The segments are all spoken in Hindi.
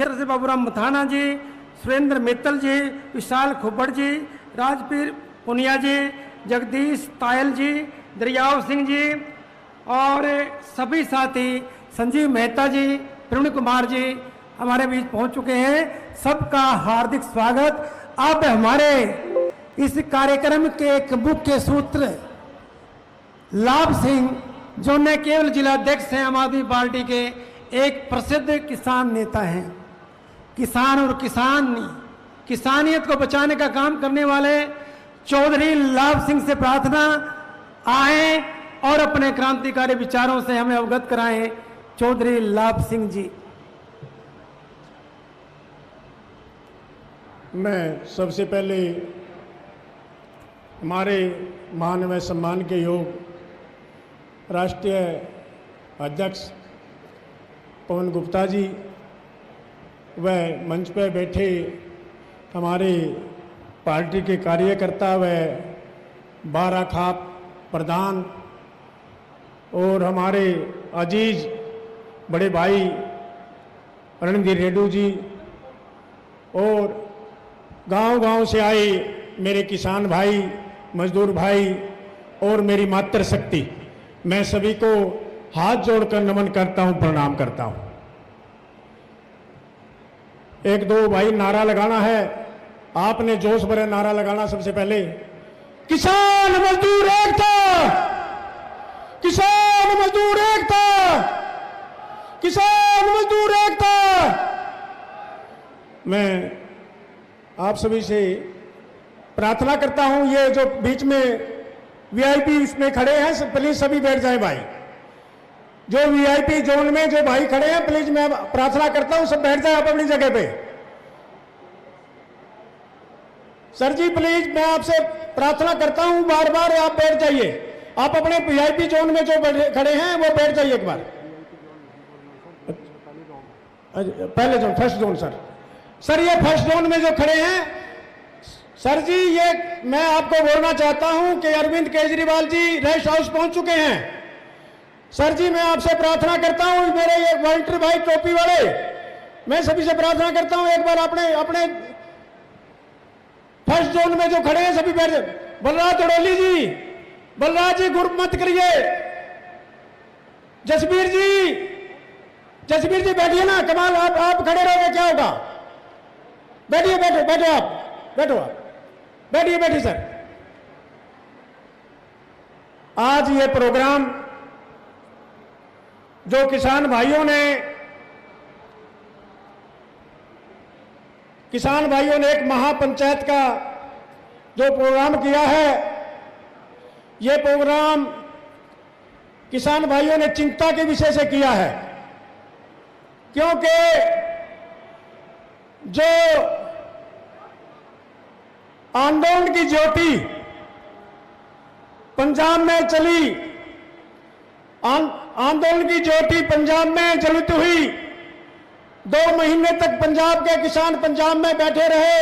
से बाबूराम मथाना जी, सुरेंद्र मित्तल जी, विशाल खुब्बड़ जी, राजपीर पुनिया जी, जगदीश तायल जी, दरियाव सिंह जी और सभी साथी संजीव मेहता जी, प्रवीण कुमार जी हमारे बीच पहुंच चुके हैं। सबका हार्दिक स्वागत। अब हमारे इस कार्यक्रम के एक मुख्य सूत्र लाभ सिंह, जो न केवल जिलाध्यक्ष हैं आम आदमी पार्टी के, एक प्रसिद्ध किसान नेता हैं। किसान और किसानियत को बचाने का काम करने वाले चौधरी लाभ सिंह से प्रार्थना आए और अपने क्रांतिकारी विचारों से हमें अवगत कराएं। चौधरी लाभ सिंह जी। मैं सबसे पहले हमारे मान व सम्मान के योग राष्ट्रीय अध्यक्ष पवन गुप्ता जी व मंच पर बैठे हमारे पार्टी के कार्यकर्ता व बारह खाप प्रधान और हमारे अजीज बड़े भाई रणधीर रेड्डू जी और गांव-गांव से आए मेरे किसान भाई, मजदूर भाई और मेरी मातृशक्ति, मैं सभी को हाथ जोड़कर नमन करता हूं, प्रणाम करता हूं। एक दो भाई नारा लगाना है, आपने जोश भरे नारा लगाना। सबसे पहले किसान मजदूर एकता, किसान मजदूर एकता, किसान मजदूर एकता। मैं आप सभी से प्रार्थना करता हूं, ये जो बीच में वीआईपी इसमें खड़े हैं प्लीज सभी बैठ जाएं भाई। जो वीआईपी जोन में जो भाई खड़े हैं प्लीज मैं प्रार्थना करता हूं सब बैठ जाए आप अपनी जगह पे। सर जी प्लीज मैं आपसे प्रार्थना करता हूं बार बार आप बैठ जाइए। आप अपने वीआईपी जोन में जो खड़े हैं वो बैठ जाइए एक बार। पहले जोन फर्स्ट जोन सर ये फर्स्ट जोन में जो खड़े हैं सर जी, ये मैं आपको बोलना चाहता हूं कि अरविंद केजरीवाल जी रेस्ट हाउस पहुंच चुके हैं। सर जी मैं आपसे प्रार्थना करता हूं, मेरे ये वॉलंटियर भाई टोपी वाले, मैं सभी से प्रार्थना करता हूं एक बार अपने फर्स्ट जोन में जो खड़े हैं सभी बैठ जाए। बलराज तड़ोली जी, बलराज जी ग्रुप मत करिए। जसबीर जी बैठिए ना, कमाल आप खड़े रहोगे क्या होगा? बैठिए, बैठो आप बैठिए सर। आज ये प्रोग्राम जो किसान भाइयों ने एक महापंचायत का जो प्रोग्राम किया है, ये प्रोग्राम किसान भाइयों ने चिंता के विषय से किया है, क्योंकि जो आंदोलन की ज्योति पंजाब में चली, आंदोलन की ज्योति पंजाब में जलित हुई। 2 महीने तक पंजाब के किसान पंजाब में बैठे रहे,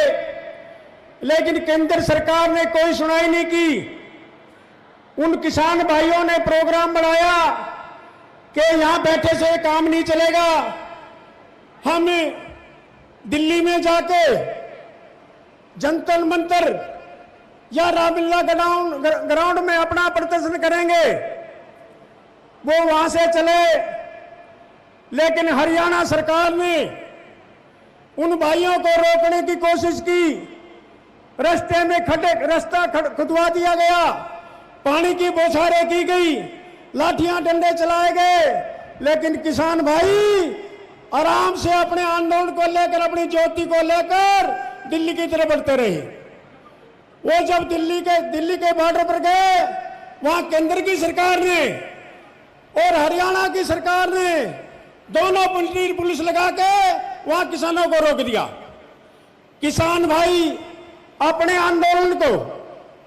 लेकिन केंद्र सरकार ने कोई सुनाई नहीं की। उन किसान भाइयों ने प्रोग्राम बनाया कि यहां बैठे से काम नहीं चलेगा, हम दिल्ली में जाके जंतर मंतर या रामलीला ग्राउंड में अपना प्रदर्शन करेंगे। वो वहां से चले, लेकिन हरियाणा सरकार ने उन भाइयों को रोकने की कोशिश की। रास्ते में रास्ता खुदवा दिया गया, पानी की बौछारें की गई, लाठियां डंडे चलाए गए, लेकिन किसान भाई आराम से अपने आंदोलन को लेकर, अपनी ज्योति को लेकर दिल्ली की तरफ बढ़ते रहे। वो जब दिल्ली के बॉर्डर पर गए, वहां केंद्र की सरकार ने और हरियाणा की सरकार ने दोनों पुलिस लगा के वहां किसानों को रोक दिया। किसान भाई अपने आंदोलन को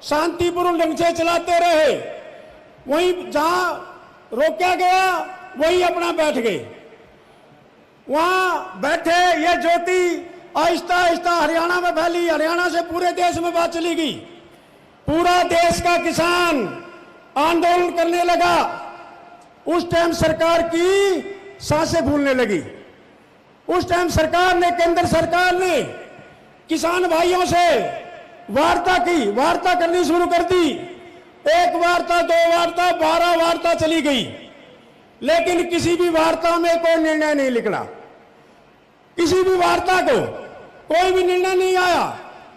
शांतिपूर्ण ढंग से चलाते रहे, वहीं जहां रोका गया वहीं अपना बैठ गए। वहां बैठे ये ज्योति आहिस्ता आहिस्ता हरियाणा में फैली, हरियाणा से पूरे देश में बात चली गई। पूरा देश का किसान आंदोलन करने लगा। उस टाइम सरकार की सांसें फूलने लगी। उस टाइम सरकार ने, केंद्र सरकार ने किसान भाइयों से वार्ता की, वार्ता करनी शुरू कर दी। एक वार्ता, दो वार्ता, 12 वार्ता चली गई, लेकिन किसी भी वार्ता में कोई निर्णय नहीं निकला। किसी भी वार्ता को कोई भी निर्णय नहीं आया।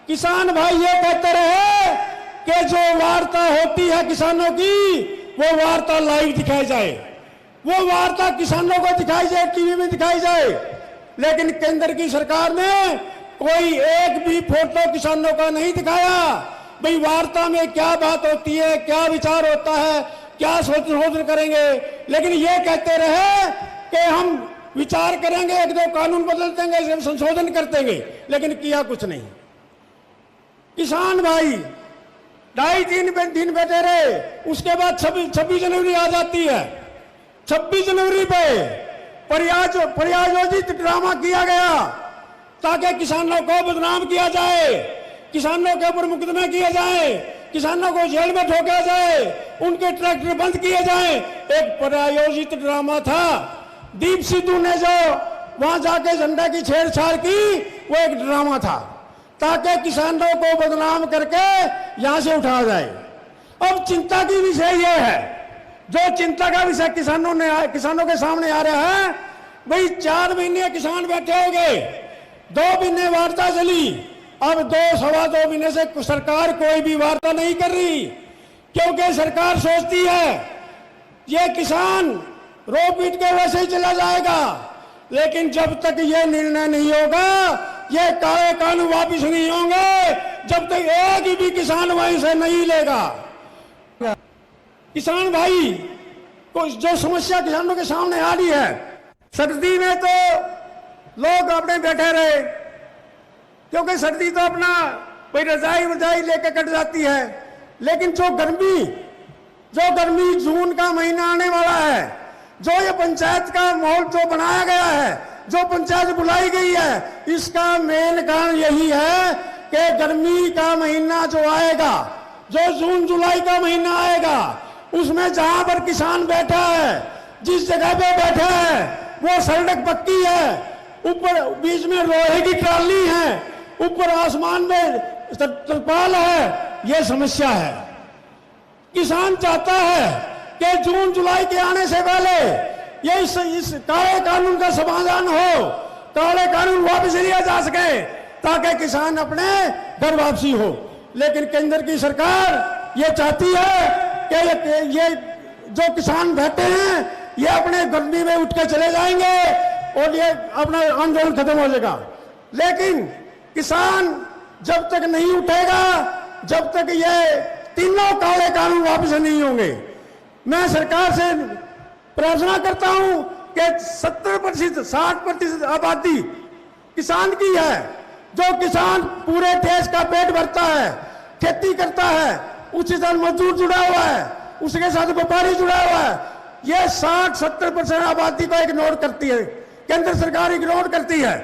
किसान भाई ये कहते रहे कि जो वार्ता होती है किसानों की, वो वार्ता लाइव दिखाई जाए, वो वार्ता किसानों को दिखाई जाए, टीवी में दिखाई जाए। लेकिन केंद्र की सरकार ने कोई एक भी फोटो किसानों का नहीं दिखाया। भाई वार्ता में क्या बात होती है, क्या विचार होता है, क्या संशोधन करेंगे, लेकिन ये कहते रहे कि हम विचार करेंगे, एक दो कानून बदल देंगे, संशोधन कर देंगे, लेकिन किया कुछ नहीं। किसान भाई 2.5-3 दिन बैठे रहे। उसके बाद 26 जनवरी आ जाती है। 26 जनवरी पे प्रयायोजित ड्रामा किया गया ताकि किसानों को बदनाम किया जाए, किसानों के ऊपर मुकदमे किए जाए, किसानों को जेल में ठोका जाए, उनके ट्रैक्टर बंद किए जाए। एक प्रायोजित ड्रामा था। दीप सिद्धू ने जो वहां जाके झंडा की छेड़छाड़ की, वो एक ड्रामा था ताकि किसानों को बदनाम करके यहां से उठाया जाए। अब चिंता की विषय यह है, जो चिंता का विषय किसानों के सामने आ रहा है, भाई 4 महीने किसान बैठे हो गए, 2 महीने वार्ता चली, अब 2-2.25 महीने से सरकार कोई भी वार्ता नहीं कर रही, क्योंकि सरकार सोचती है ये किसान रो पीट के वैसे ही चला जाएगा। लेकिन जब तक ये निर्णय नहीं होगा, ये काले कानून वापिस नहीं होंगे, जब तक एक भी किसान वहीं से नहीं लेगा। किसान भाई को जो समस्या किसानों के सामने आ रही है, सर्दी में तो लोग अपने बैठे रहे, क्योंकि सर्दी तो अपना कोई रजाई लेके कट जाती है। लेकिन जो गर्मी जून का महीना आने वाला है, जो ये पंचायत का माहौल जो बनाया गया है, जो पंचायत बुलाई गई है, इसका मेन कारण यही है कि गर्मी का महीना जो आएगा, जो जून जुलाई का महीना आएगा, उसमें जहां पर किसान बैठा है, जिस जगह पे बैठा है, वो सड़क पक्की है, ऊपर बीच में लोहे की ट्राली है, ऊपर आसमान में तरपाल है। यह समस्या है। किसान चाहता है कि जून जुलाई के आने से पहले ये इस काले कानून का समाधान हो, काले कानून वापस लिया जा सके, ताकि किसान अपने घर वापसी हो। लेकिन केंद्र की सरकार ये चाहती है कि ये जो किसान बैठे हैं, ये अपने गर्मी में उठ के चले जाएंगे और ये अपना आंदोलन खत्म हो जाएगा। लेकिन किसान जब तक नहीं उठेगा, जब तक ये तीनों काले कानून वापस नहीं होंगे। मैं सरकार से प्रार्थना करता हूं कि 70% 60% आबादी किसान की है। जो किसान पूरे देश का पेट भरता है, खेती करता है, उसके साथ मजदूर जुड़ा हुआ है, उसके साथ व्यापारी जुड़ा हुआ है, ये 60-70% आबादी को इग्नोर करती है। केंद्र सरकार इग्नोर करती है।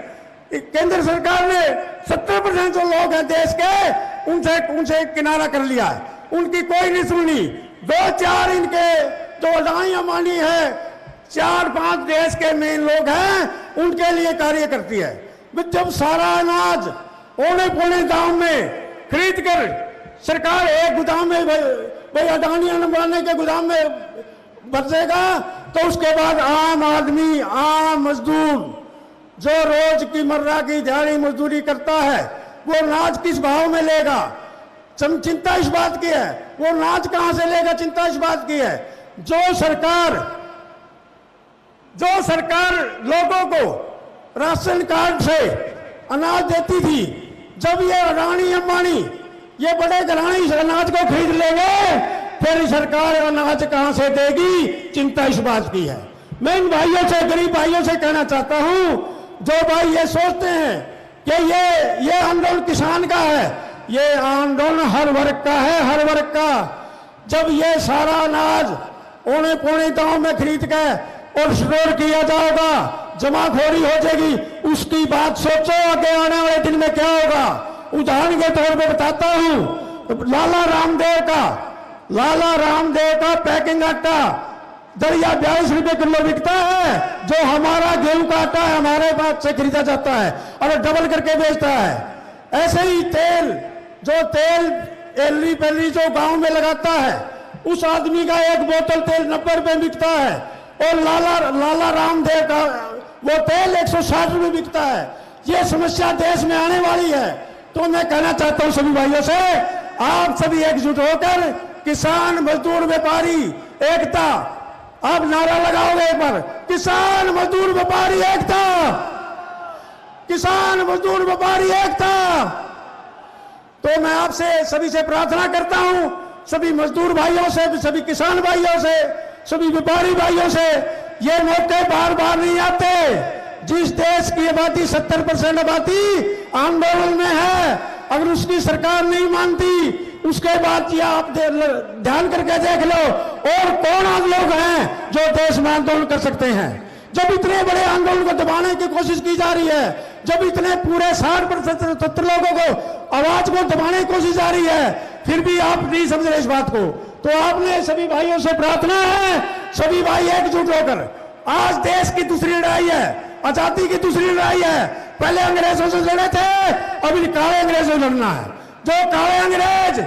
केंद्र सरकार ने 70% जो लोग हैं देश के, उनसे किनारा कर लिया है, उनकी कोई नहीं सुनी। 2-4 इनके जो अडानी अंबानी है, 4-5 देश के मेन लोग हैं, उनके लिए कार्य करती है। जब सारा अनाज औने पौने दाम में खरीद कर सरकार एक गोदाम में भाई अडानी अंबानी के गोदाम में बचेगा, तो उसके बाद आम आदमी, आम मजदूर जो रोज की मर्रा की दिहाड़ी मजदूरी करता है, वो अनाज किस भाव में लेगा? चिंता इस बात की है। वो अनाज कहां से लेगा? चिंता इस बात की है। जो सरकार लोगों को राशन कार्ड से अनाज देती थी, जब ये अडानी अंबानी ये बड़े घराने इस अनाज को खरीद लेंगे, फिर सरकार अनाज कहां से देगी? चिंता इस बात की है। मैं इन भाइयों से, गरीब भाइयों से कहना चाहता हूं, जो भाई ये सोचते हैं कि ये आंदोलन किसान का है, ये आंदोलन हर वर्ग का है, हर वर्ग का। जब ये सारा अनाज औने पौने दाम में खरीद के और स्टोर किया जाएगा, जमाखोरी हो जाएगी, उसकी बात सोचो आगे आने वाले दिन में क्या होगा। उदाहरण के तौर पर बताता हूं, लाला रामदेव का पैकिंग आटा दलिया 42 रुपए किलो बिकता है, जो हमारा गेहूं का आटा है हमारे पास से खरीदा जाता है और डबल करके बेचता है। ऐसे ही तेल, जो तेल एली पेली जो गांव में लगाता है, उस आदमी का एक बोतल तेल 90 रुपए बिकता है, और लाला रामदेव का वो तेल 160 रुपए बिकता है। ये समस्या देश में आने वाली है। तो मैं कहना चाहता हूं सभी भाइयों से, आप सभी एकजुट होकर किसान मजदूर व्यापारी एकता, आप नारा लगाओगे एक बार, किसान मजदूर व्यापारी एकता, किसान मजदूर व्यापारी एकता। तो मैं आपसे सभी से प्रार्थना करता हूं, सभी मजदूर भाइयों से, सभी किसान भाइयों से, सभी व्यापारी भाइयों से, ये मौके बार बार नहीं आते। जिस देश की आबादी 70% आबादी आंदोलन में है, अगर उसकी सरकार नहीं मानती, उसके बाद ये आप ध्यान करके देख लो और कौन लोग हैं जो देश में आंदोलन कर सकते हैं। जब इतने बड़े आंदोलन को दबाने की कोशिश की जा रही है, जब इतने पूरे 60% 70 लोगों को आवाज को दबाने की कोशिश जा रही है, फिर भी आप नहीं समझ रहे इस बात को। तो आपने सभी भाइयों से प्रार्थना है, सभी भाई एकजुट होकर, आज देश की दूसरी लड़ाई है, आजादी की दूसरी लड़ाई है। पहले अंग्रेजों से लड़े थे, अभी काले अंग्रेजों से लड़ना है। जो काले अंग्रेज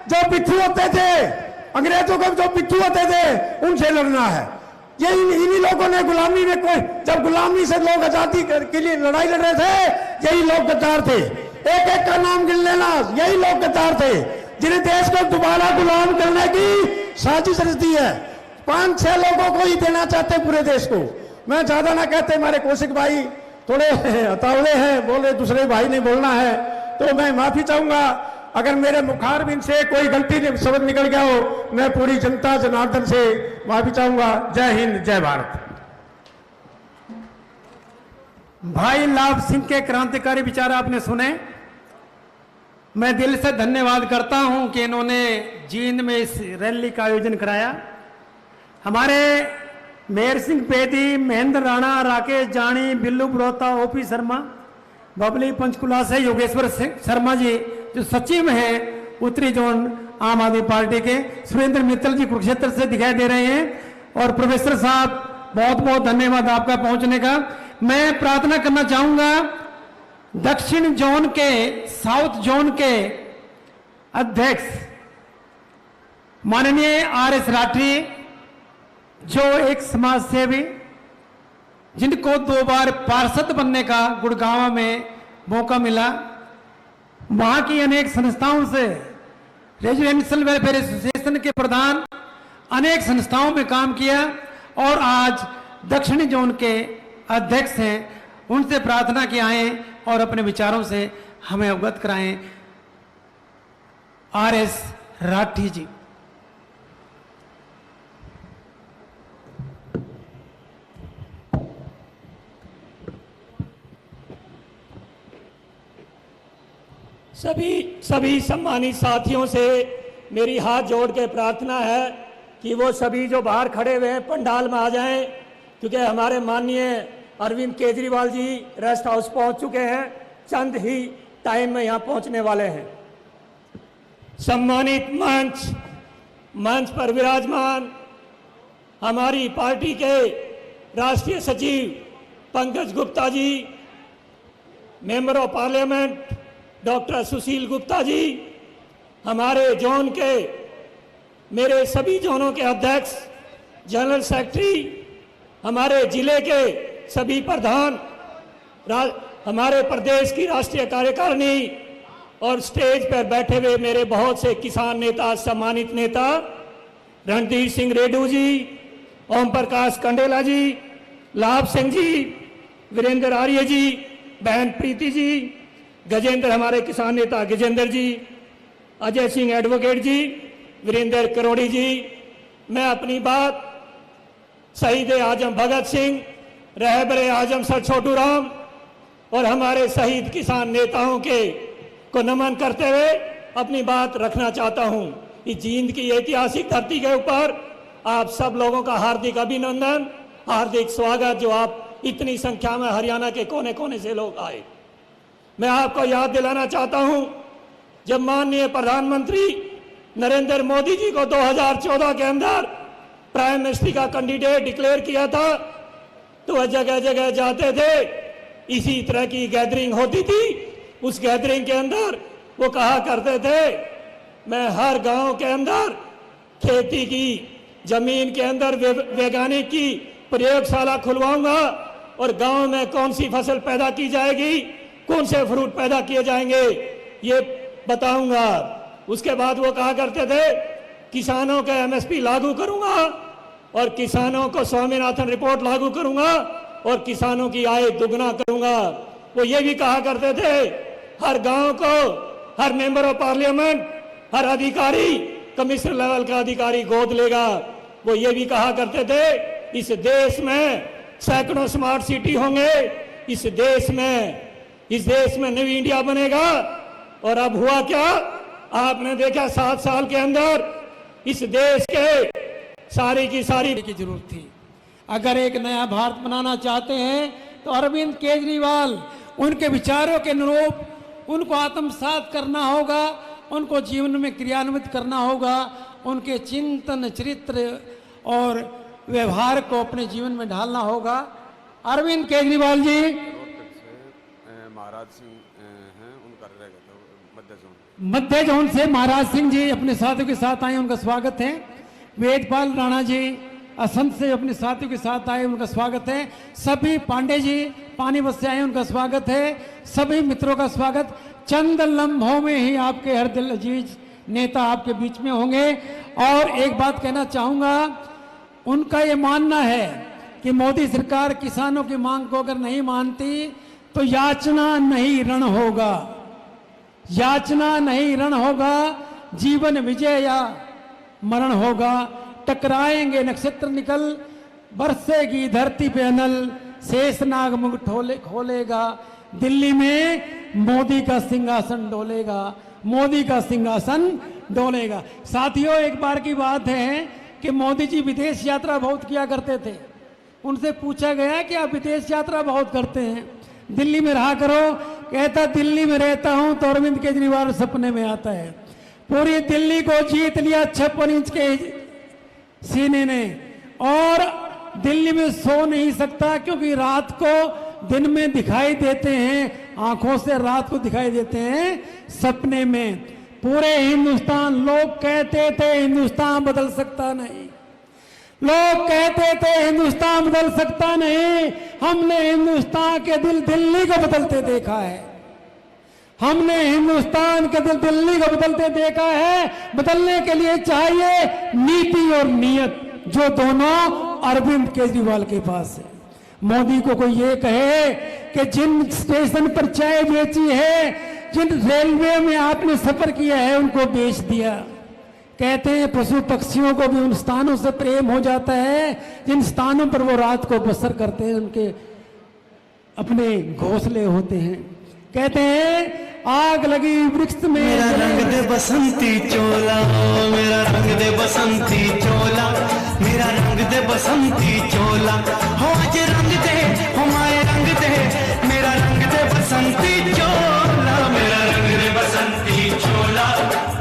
जो पिट्ठू होते थे, अंग्रेजों के जो पिट्ठू होते थे, उनसे लड़ना है। ये इन्हीं लोगों ने गुलामी में कोई, जब गुलामी से लोग आजादी के लिए लड़ाई लड़ रहे थे, यही लोग गद्दार थे। एक एक का नाम गिन लेना, यही लोग गद्दार थे जिन्हें देश को दोबारा गुलाम करने की साजिश रचती है। 5-6 लोगों को ही देना चाहते पूरे देश को। मैं ज्यादा ना कहते, हमारे कौशिक भाई थोड़े हतावले हैं, बोले दूसरे भाई ने बोलना है, तो मैं माफी चाहूंगा अगर मेरे मुखारबिन से कोई गलती शब्द निकल गया हो। मैं पूरी जनता जनार्दन से माफी चाहूंगा। जय हिंद, जय भारत। भाई लाभ सिंह के क्रांतिकारी विचार आपने सुने। मैं दिल से धन्यवाद करता हूं कि इन्होंने जींद में इस रैली का आयोजन कराया। हमारे मेहर सिंह पेदी, महेंद्र राणा, राकेश जानी, बिल्लू ब्रोता, ओपी शर्मा, बबली पंचकुला से योगेश्वर शर्मा जी जो सचिव हैं उत्तरी जोन आम आदमी पार्टी के, सुरेंद्र मित्तल जी कुरुक्षेत्र से दिखाई दे रहे हैं, और प्रोफेसर साहब बहुत बहुत धन्यवाद आपका पहुंचने का। मैं प्रार्थना करना चाहूंगा दक्षिण जोन के, साउथ जोन के अध्यक्ष माननीय RS राठी, जो एक समाज सेवी, जिनको 2 बार पार्षद बनने का गुड़गांव में मौका मिला, वहां की अनेक संस्थाओं से, रेजिडेंशियल वेलफेयर एसोसिएशन के प्रधान, अनेक संस्थाओं में काम किया और आज दक्षिणी जोन के अध्यक्ष हैं। उनसे प्रार्थना की आए और अपने विचारों से हमें अवगत कराएं। RS राठी जी। सभी सम्मानित साथियों से मेरी हाथ जोड़ के प्रार्थना है कि वो सभी जो बाहर खड़े हुए हैं पंडाल में आ जाएं, क्योंकि हमारे माननीय अरविंद केजरीवाल जी रेस्ट हाउस पहुंच चुके हैं, चंद ही टाइम में यहां पहुंचने वाले हैं। सम्मानित मंच पर विराजमान हमारी पार्टी के राष्ट्रीय सचिव पंकज गुप्ता जी, मेंबर ऑफ पार्लियामेंट डॉक्टर सुशील गुप्ता जी, हमारे जोन के, मेरे सभी जोनों के अध्यक्ष, जनरल सेक्रेटरी, हमारे जिले के सभी प्रधान, हमारे प्रदेश की राष्ट्रीय कार्यकारिणी और स्टेज पर बैठे हुए मेरे बहुत से किसान नेता, सम्मानित नेता, रणधीर सिंह रेड्डू जी, ओम प्रकाश कंडेला जी, लाभ सिंह जी, वीरेंद्र आर्य जी, बहन प्रीति जी, गजेंद्र हमारे किसान नेता गजेंद्र जी, अजय सिंह एडवोकेट जी, वीरेंद्र करोड़ी जी। मैं अपनी बात शहीद आजम भगत सिंह, रहबरे आजम सर छोटू राम और हमारे शहीद किसान नेताओं के को नमन करते हुए अपनी बात रखना चाहता हूं। इस जींद की ऐतिहासिक धरती के ऊपर आप सब लोगों का हार्दिक अभिनंदन, हार्दिक स्वागत, जो आप इतनी संख्या में हरियाणा के कोने कोने से लोग आए। मैं आपको याद दिलाना चाहता हूं, जब माननीय प्रधानमंत्री नरेंद्र मोदी जी को 2014 के अंदर प्राइम मिनिस्टर का कैंडिडेट डिक्लेयर किया था तो वह जगह जगह जाते थे, इसी तरह की गैदरिंग होती थी। उस गैदरिंग के अंदर वो कहा करते थे, मैं हर गांव के अंदर खेती की जमीन के अंदर वैज्ञानिक की प्रयोगशाला खुलवाऊंगा और गांव में कौन सी फसल पैदा की जाएगी, कौन से फ्रूट पैदा किए जाएंगे, ये बताऊंगा। उसके बाद वो कहा करते थे, किसानों के एमएसपी लागू करूंगा और किसानों को स्वामीनाथन रिपोर्ट लागू करूंगा और किसानों की आय दुगना करूंगा। वो ये भी कहा करते थे, हर गांव को हर मेंबर ऑफ पार्लियामेंट, हर अधिकारी, कमिश्नर लेवल का अधिकारी गोद लेगा। वो ये भी कहा करते थे, इस देश में सैकड़ों स्मार्ट सिटी होंगे, इस देश में न्यू इंडिया बनेगा। और अब हुआ क्या, आपने देखा 7 साल के अंदर इस देश के सारी की सारी की जरूरत थी। अगर एक नया भारत बनाना चाहते हैं तो अरविंद केजरीवाल उनके विचारों के अनुरूप उनको आत्मसात करना होगा, उनको जीवन में क्रियान्वित करना होगा, उनके चिंतन, चरित्र और व्यवहार को अपने जीवन में ढालना होगा। अरविंद केजरीवाल जी महाराज सिंह हैं, उनका रहेगा मध्य जोन से महाराज सिंह जी अपने साथियों के साथ आए, उनका स्वागत है। वेदपाल राणा जी असंत से अपने साथियों के साथ आए, उनका स्वागत है। सभी पांडे जी पानीपत से आए, उनका स्वागत है। सभी मित्रों का स्वागत। चंद लम्हों में ही आपके हर दिल अजीज नेता आपके बीच में होंगे। और एक बात कहना चाहूंगा, उनका ये मानना है कि मोदी सरकार किसानों की मांग को अगर नहीं मानती तो याचना नहीं रण होगा, याचना नहीं रण होगा, जीवन विजय या मरण होगा। टकराएंगे नक्षत्र निकल, बरसेगी धरती पे अनल, शेषनाग मुख खोलेगा, दिल्ली में मोदी का सिंहासन डोलेगा, मोदी का सिंहासन डोलेगा। साथियों, एक बार की बात है कि मोदी जी विदेश यात्रा बहुत किया करते थे। उनसे पूछा गया कि आप विदेश यात्रा बहुत करते हैं, दिल्ली में रहा करो। कहता, दिल्ली में रहता हूं तो अरविंद केजरीवाल सपने में आता है। पूरी दिल्ली को जीत लिया 56 इंच के सीने ने, और दिल्ली में सो नहीं सकता क्योंकि रात को दिन में दिखाई देते हैं, आंखों से रात को दिखाई देते हैं सपने में। पूरे हिंदुस्तान, लोग कहते थे हिंदुस्तान बदल सकता नहीं, लोग कहते थे हिंदुस्तान बदल सकता नहीं। हमने हिंदुस्तान के दिल दिल्ली को बदलते देखा है, हमने हिंदुस्तान के दिल दिल्ली को बदलते देखा है। बदलने के लिए चाहिए नीति और नियत, जो दोनों अरविंद केजरीवाल के पास है। मोदी को कोई ये कहे कि जिन स्टेशन पर चाय बेची है, जिन रेलवे में आपने सफर किया है, उनको बेच दिया। कहते हैं पशु पक्षियों को भी उन स्थानों से प्रेम हो जाता है जिन स्थानों पर वो रात को बसर करते हैं, उनके अपने घोंसले होते हैं। कहते हैं आग लगी वृक्ष में, मेरा रंग दे बसंती चोला, मेरा रंग दे बसंती चोला, मेरा रंग दे बसंती चोला, हो आज रंग दे, हो माए रंग दे, मेरा रंग दे बसंती चोला, मेरा रंग दे बसंती चोला,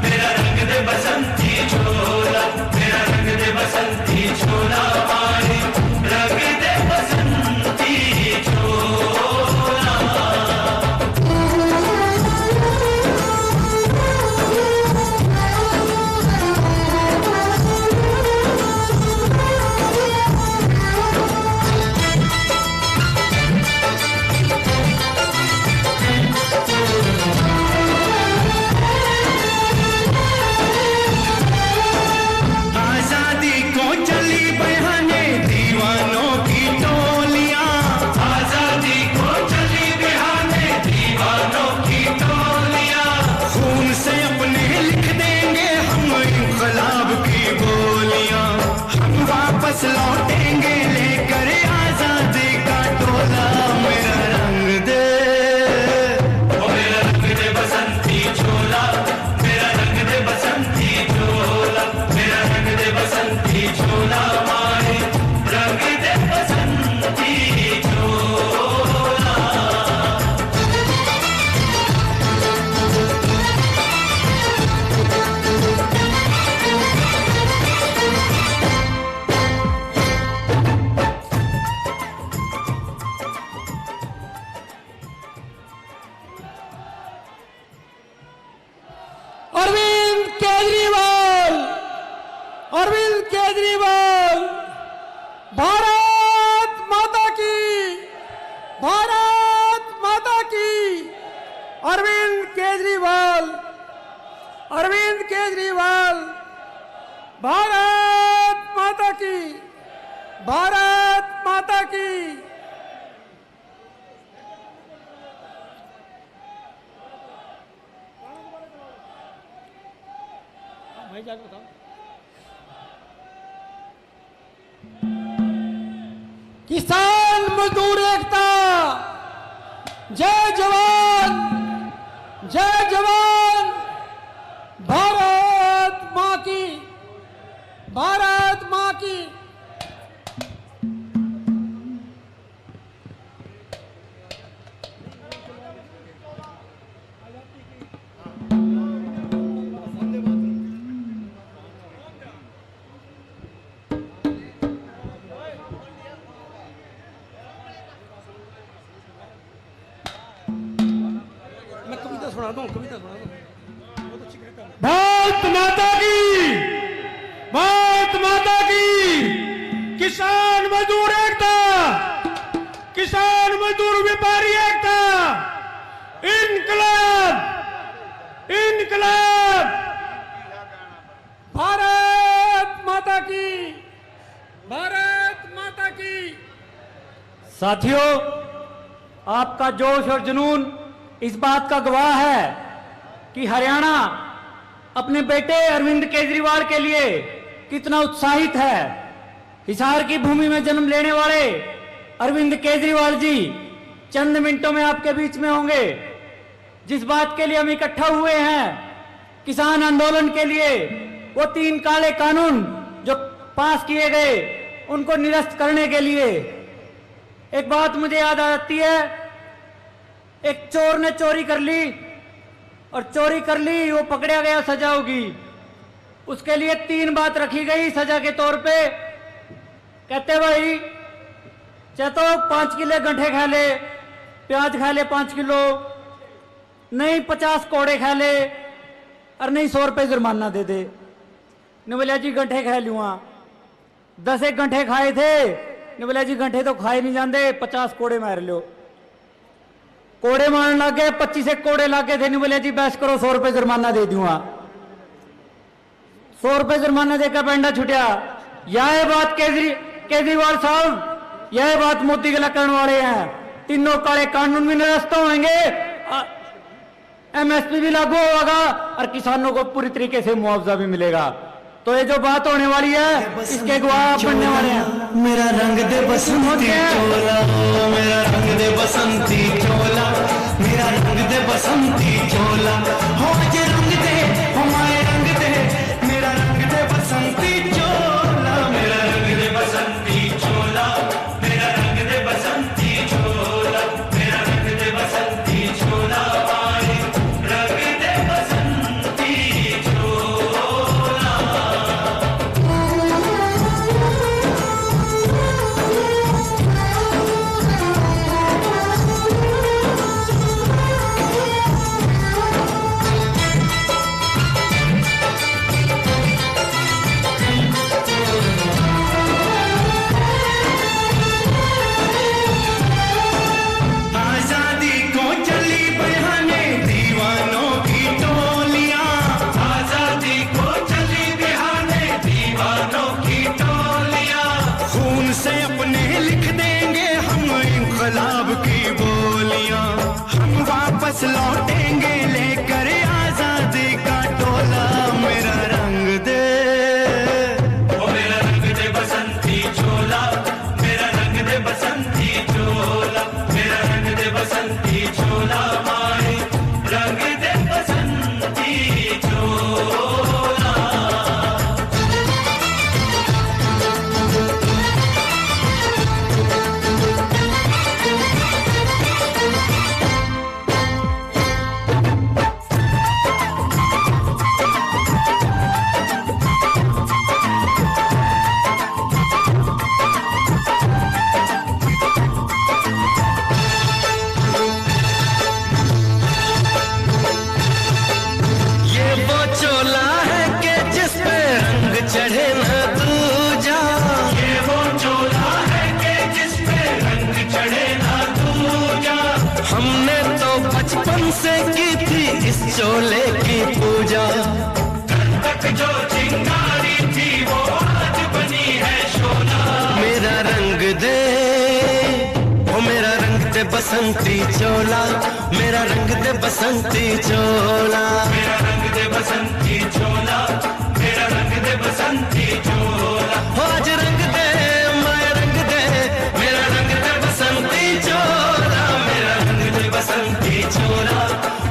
मेरा रंग दे बसंती चोला, मेरा रंग दे बसंती चोला, माए रंग दे बसंती चोला। अरविंद केजरीवाल। भारत माता की, भारत माता की। अरविंद केजरीवाल, अरविंद केजरीवाल। भारत माता की, भारत माता की। भाई जाके बताओ। किसान मजदूर एकता, जय जवान, जय जवान। भारत मां की, भारत मां की। मैं कविता सुना दूं, कविता सुना दूं। भारत माता की, भारत माता की। किसान मजदूर एकता, किसान मजदूर व्यापारी एकता। इनकलाब, इनकलाब। भारत माता की, भारत माता की। साथियों, आपका जोश और जुनून इस बात का गवाह है कि हरियाणा अपने बेटे अरविंद केजरीवाल के लिए कितना उत्साहित है। हिसार की भूमि में जन्म लेने वाले अरविंद केजरीवाल जी चंद मिनटों में आपके बीच में होंगे। जिस बात के लिए हम इकट्ठा हुए हैं, किसान आंदोलन के लिए, वो 3 काले कानून जो पास किए गए उनको निरस्त करने के लिए। एक बात मुझे याद आती है, एक चोर ने चोरी कर ली और चोरी कर ली, वो पकड़ा गया, सजा होगी। उसके लिए 3 बात रखी गई सजा के तौर पे। कहते भाई चाहे तो 5 किलो गंठे खा ले, प्याज खा ले 5 किलो, नहीं 50 कोड़े खा ले, और नहीं 100 रुपये जुर्माना दे दे। ने बोला जी गंठे खा लूँगा। 10 एक गंठे खाए थे, ने बोला जी गंठे तो खाए नहीं जाते, 50 कोड़े मार लो। कोड़े मारने लगे, 25 एक कोड़े लागे थे, नहीं बोले जी बहस करो, 100 रुपये जुर्माना दे दूंगा। 100 रुपये जुर्माना देकर पेंडा छुटिया। यह बात केजरीवाल साहब, यह बात मोदी के करने वाले हैं। तीनों काले कानून भी निरस्त होंगे, MSP भी लागू होगा और किसानों को पूरी तरीके से मुआवजा भी मिलेगा। तो ये जो बात होने वाली है, इसके गवाह आप बनने वाले हैं। मेरा रंग दे बसंती चोला, मेरा रंग दे बसंती चोला, मेरा रंग दे बसंती चोला। हो जे रंग दे, हो माए रंग दे, मेरा रंग दे बसंती चोला, मेरा रंग दे बसंती चोला, मेरा रंग दे बसंती चोला, मेरा रंग दे बसंती चोला, माए रंग दे बसंती चोला। इंकलाब की बोलियां हम वापस लौटेंगे लेकर आजादी का टोला। मेरा रंग दे, ओ मेरा रंग दे बसंती चोला, मेरा रंग दे बसंती चोला, मेरा रंग दे बसंती चोला, माए रंग दे बसंती चोला। बचपन से की थी इस चोले की पूजा। तक जो चिंगारी थी वो आज बनी है शोला। मेरा रंग दे ओ मेरा रंग दे बसंती चोला, मेरा रंग दे बसंती चोला, मेरा रंग दे बसंती चोला, मेरा रंग दे बसंती चोला। आज रंग दे मैं रंग दे, मेरा रंग दे बसंती चोला, मेरा रंग दे बसंती चोला,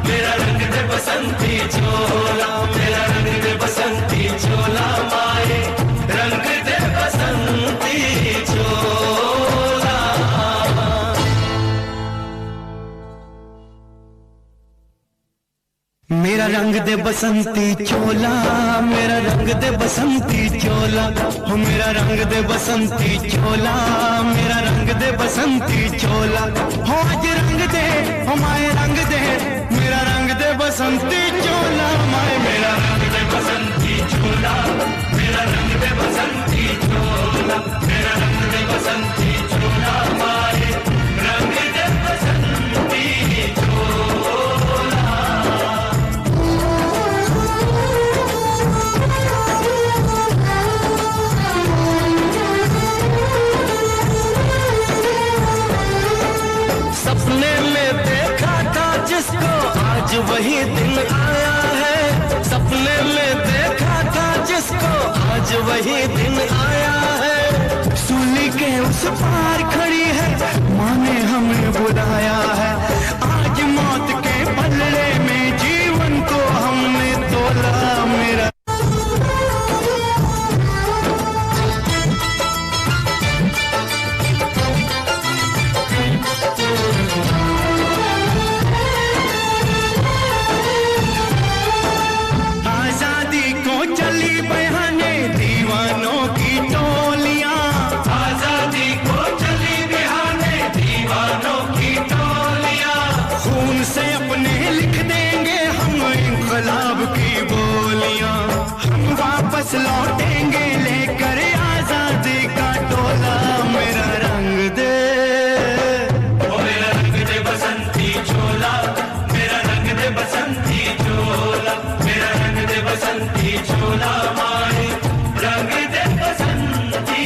मेरा रंग दे बसंती चोला, मेरा रंग दे बसंती चोला, माए रंग दे बसंती चोला। मेरा रंग दे बसंती चोला, मेरा रंग दे बसंती चोला, हो मेरा रंग दे बसंती चोला, मेरा रंग दे बसंती चोला, हो आज रंग दे हो माए रंग दे, मेरा रंग दे बसंती चोला, माए मेरा रंग दे बसंती चोला, मेरा रंग दे बसंती चोला, मेरा रंग दे बसंती चोला, माए रंग दे बसंती चोला। सपने में देखा था जिसको आज वही दिन आया है, सपने में देखा था जिसको आज वही दिन आया है। सूली के उस पार खड़ी है माँ ने हमें बुलाया है, आज मौत के पलड़े में जीवन को हमने तोला। मेरा लौटेंगे लेकर आजादी का टोला। मेरा रंग दे ओ मेरा रंग दे बसंती चोला, मेरा रंग दे बसंती चोला, मेरा रंग दे बसंती चोला, माए रंग दे बसंती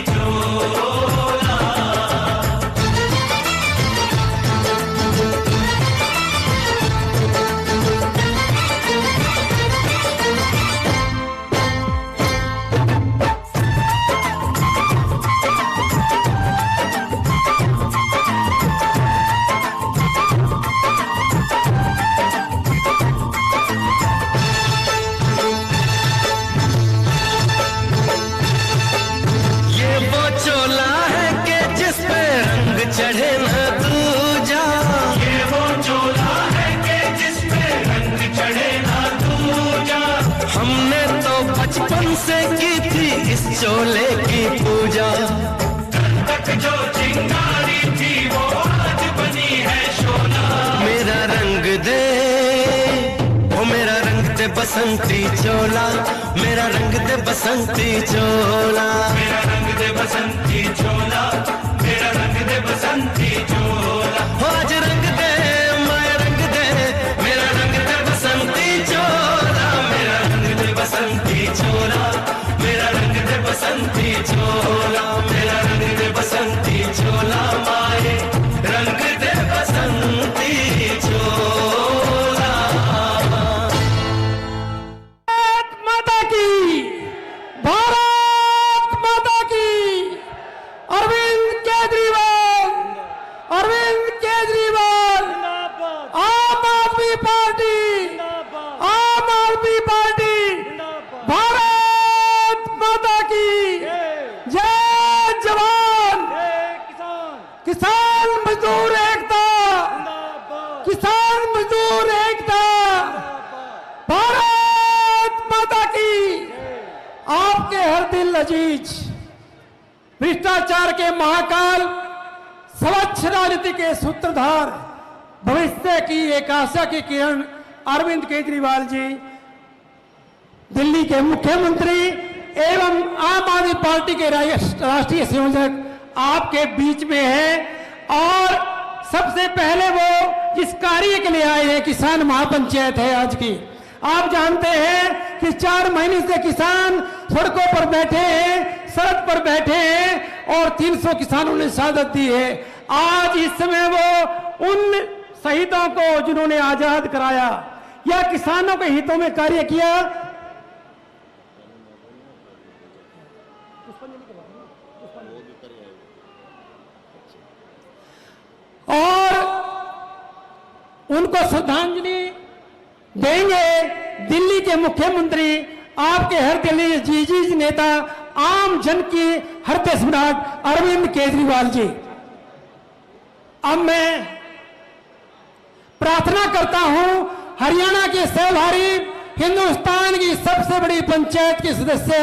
चोला। चढ़े न दूजा, ये वो चोला है कि जिसपे रंग चढ़े ना दूजा। हमने तो बचपन से की थी इस चोले की पूजा। तक जो चिंगारी थी वो आज बनी है शोला। मेरा रंग दे ओ मेरा रंग दे बसंती चोला, मेरा रंग दे बसंती चोला, मेरा रंग दे बसंती चोला, मेरा रंग दे बसंती चोला। आज रंग दे मैं रंग दे, मेरा रंग दे बसंती चोला, मेरा रंग दे बसंती चोला, मेरा रंग दे बसंती चोला, मेरा रंग दे बसंती चोला, माए रंग दे बसंती चोला। भारत माता की, भारत माता की। अरविंद केजरीवाल, अरविंद केजरीवाल, आम आदमी पार्टी, आम आदमी पार्टी, भारत माता की जय जवान। किसान मजदूर एकता, किसान मजदूर एकता, भारत माता की। आपके हर दिल अजीज, भ्रष्टाचार के महाकाल, स्वच्छ राजनीति के सूत्रधार, भविष्य की एक आशा की किरण अरविंद केजरीवाल जी दिल्ली के मुख्यमंत्री एवं आम आदमी पार्टी के राष्ट्रीय संयोजक आपके बीच में है। और सबसे पहले वो जिस कार्य के लिए आए हैं, किसान महापंचायत है आज की। आप जानते हैं कि 4 महीने से किसान सड़कों पर बैठे हैं, सड़क पर बैठे हैं और 300 किसानों ने शहादत दी है। आज इस समय वो उन शहीदों को जिन्होंने आजाद कराया या किसानों के हितों में कार्य किया, और उनको श्रद्धांजलि देंगे दिल्ली के मुख्यमंत्री, आपके हृदय जी नेता, आम जन की हृदय सम्राट अरविंद केजरीवाल जी। अब मैं प्रार्थना करता हूं, हरियाणा के सेवाधारी, हिंदुस्तान की सबसे बड़ी पंचायत के सदस्य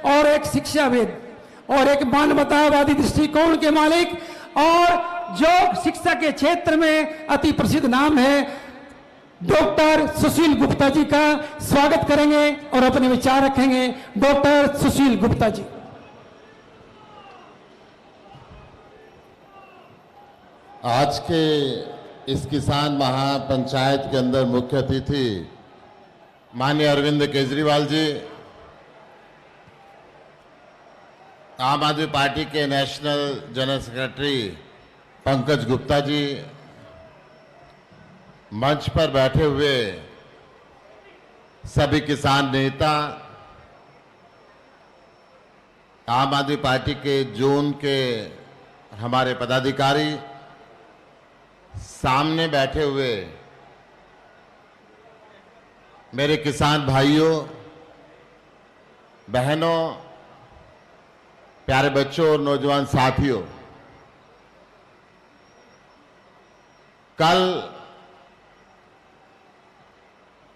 और एक शिक्षाविद और एक मानवतावादी दृष्टिकोण के मालिक, और जो शिक्षा के क्षेत्र में अति प्रसिद्ध नाम है, डॉक्टर सुशील गुप्ता जी का स्वागत करेंगे और अपने विचार रखेंगे। डॉक्टर सुशील गुप्ता जी। आज के इस किसान महापंचायत के अंदर मुख्य अतिथि माननीय अरविंद केजरीवाल जी, आम आदमी पार्टी के national general secretary Pankaj Gupta ji, मंच पर बैठे हुए सभी किसान नेता, आम आदमी पार्टी के जोन के हमारे पदाधिकारी, सामने बैठे हुए मेरे किसान भाइयों बहनों, प्यारे बच्चों और नौजवान साथियों, कल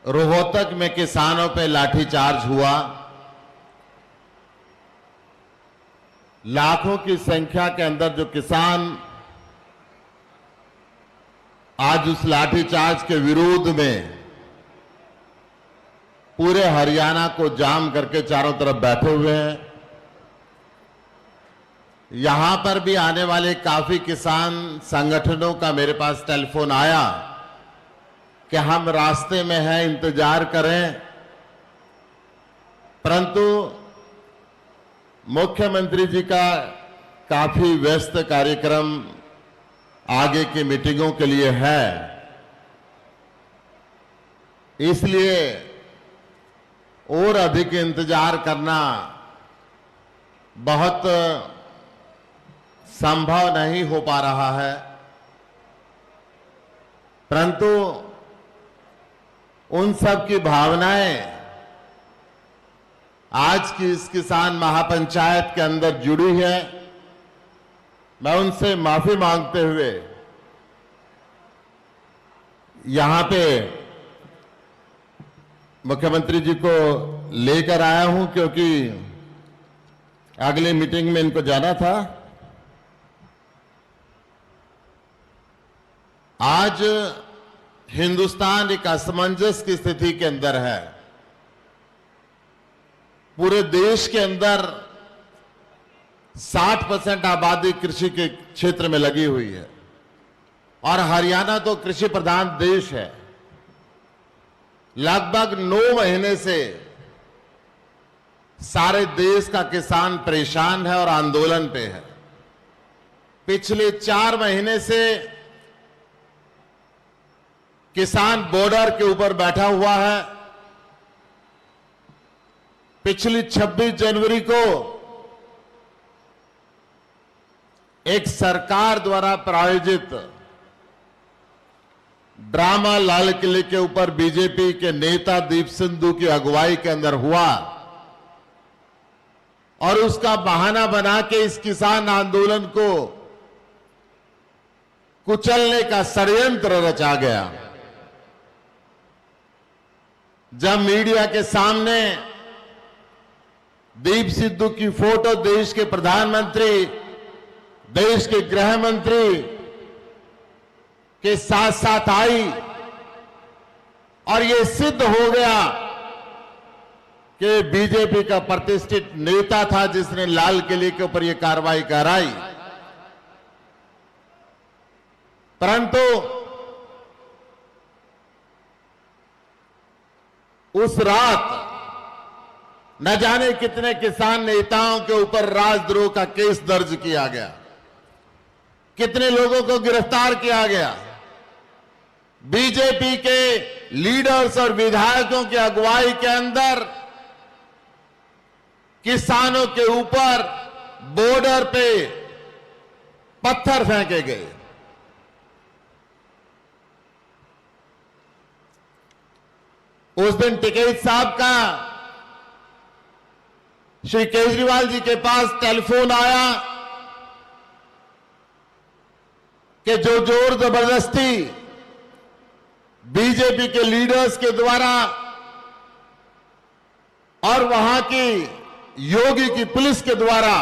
रोहतक में किसानों पे लाठीचार्ज हुआ। लाखों की संख्या के अंदर जो किसान आज उस लाठीचार्ज के विरोध में पूरे हरियाणा को जाम करके चारों तरफ बैठे हुए हैं। यहां पर भी आने वाले काफी किसान संगठनों का मेरे पास टेलीफोन आया कि हम रास्ते में हैं, इंतजार करें, परंतु मुख्यमंत्री जी का काफी व्यस्त कार्यक्रम आगे की मीटिंगों के लिए है, इसलिए और अधिक इंतजार करना बहुत संभव नहीं हो पा रहा है। परंतु उन सब की भावनाएं आज की इस किसान महापंचायत के अंदर जुड़ी है। मैं उनसे माफी मांगते हुए यहां पे मुख्यमंत्री जी को लेकर आया हूं, क्योंकि अगली मीटिंग में इनको जाना था। आज हिंदुस्तान एक असमंजस की स्थिति के अंदर है। पूरे देश के अंदर 60% आबादी कृषि के क्षेत्र में लगी हुई है और हरियाणा तो कृषि प्रधान देश है। लगभग 9 महीने से सारे देश का किसान परेशान है और आंदोलन पे है। पिछले 4 महीने से किसान बॉर्डर के ऊपर बैठा हुआ है। पिछली 26 जनवरी को एक सरकार द्वारा प्रायोजित ड्रामा लाल किले के ऊपर बीजेपी के नेता दीप सिंधु की अगुवाई के अंदर हुआ और उसका बहाना बना के इस किसान आंदोलन को कुचलने का षड्यंत्र रचा गया। जब मीडिया के सामने दीप सिद्धू की फोटो देश के प्रधानमंत्री, देश के गृह मंत्री के साथ साथ आई और ये सिद्ध हो गया कि बीजेपी का प्रतिष्ठित नेता था जिसने लाल किले के ऊपर ये कार्रवाई कराई, परंतु उस रात न जाने कितने किसान नेताओं के ऊपर राजद्रोह का केस दर्ज किया गया, कितने लोगों को गिरफ्तार किया गया। बीजेपी के लीडर्स और विधायकों की अगुवाई के अंदर किसानों के ऊपर बॉर्डर पे पत्थर फेंके गए। उस दिन टिकैत साहब का श्री केजरीवाल जी के पास टेलीफोन आया कि जो जोर जबरदस्ती बीजेपी के लीडर्स के द्वारा और वहां की योगी की पुलिस के द्वारा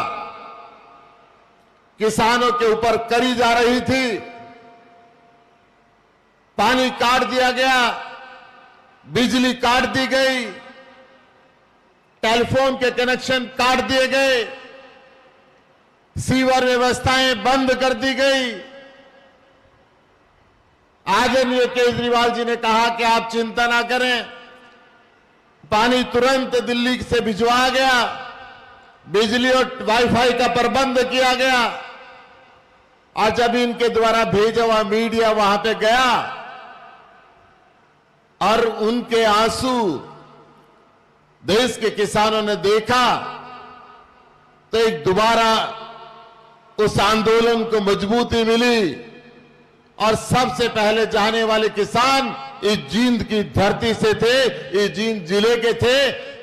किसानों के ऊपर करी जा रही थी, पानी काट दिया गया, बिजली काट दी गई, टेलीफोन के कनेक्शन काट दिए गए, सीवर व्यवस्थाएं बंद कर दी गई। आदरणीय केजरीवाल जी ने कहा कि आप चिंता ना करें, पानी तुरंत दिल्ली से भिजवा गया, बिजली और वाईफाई का प्रबंध किया गया। और जब इनके द्वारा भेजा हुआ मीडिया वहां पे गया और उनके आंसू देश के किसानों ने देखा, तो एक दोबारा उस आंदोलन को मजबूती मिली और सबसे पहले जाने वाले किसान इस जींद की धरती से थे, इस जींद जिले के थे।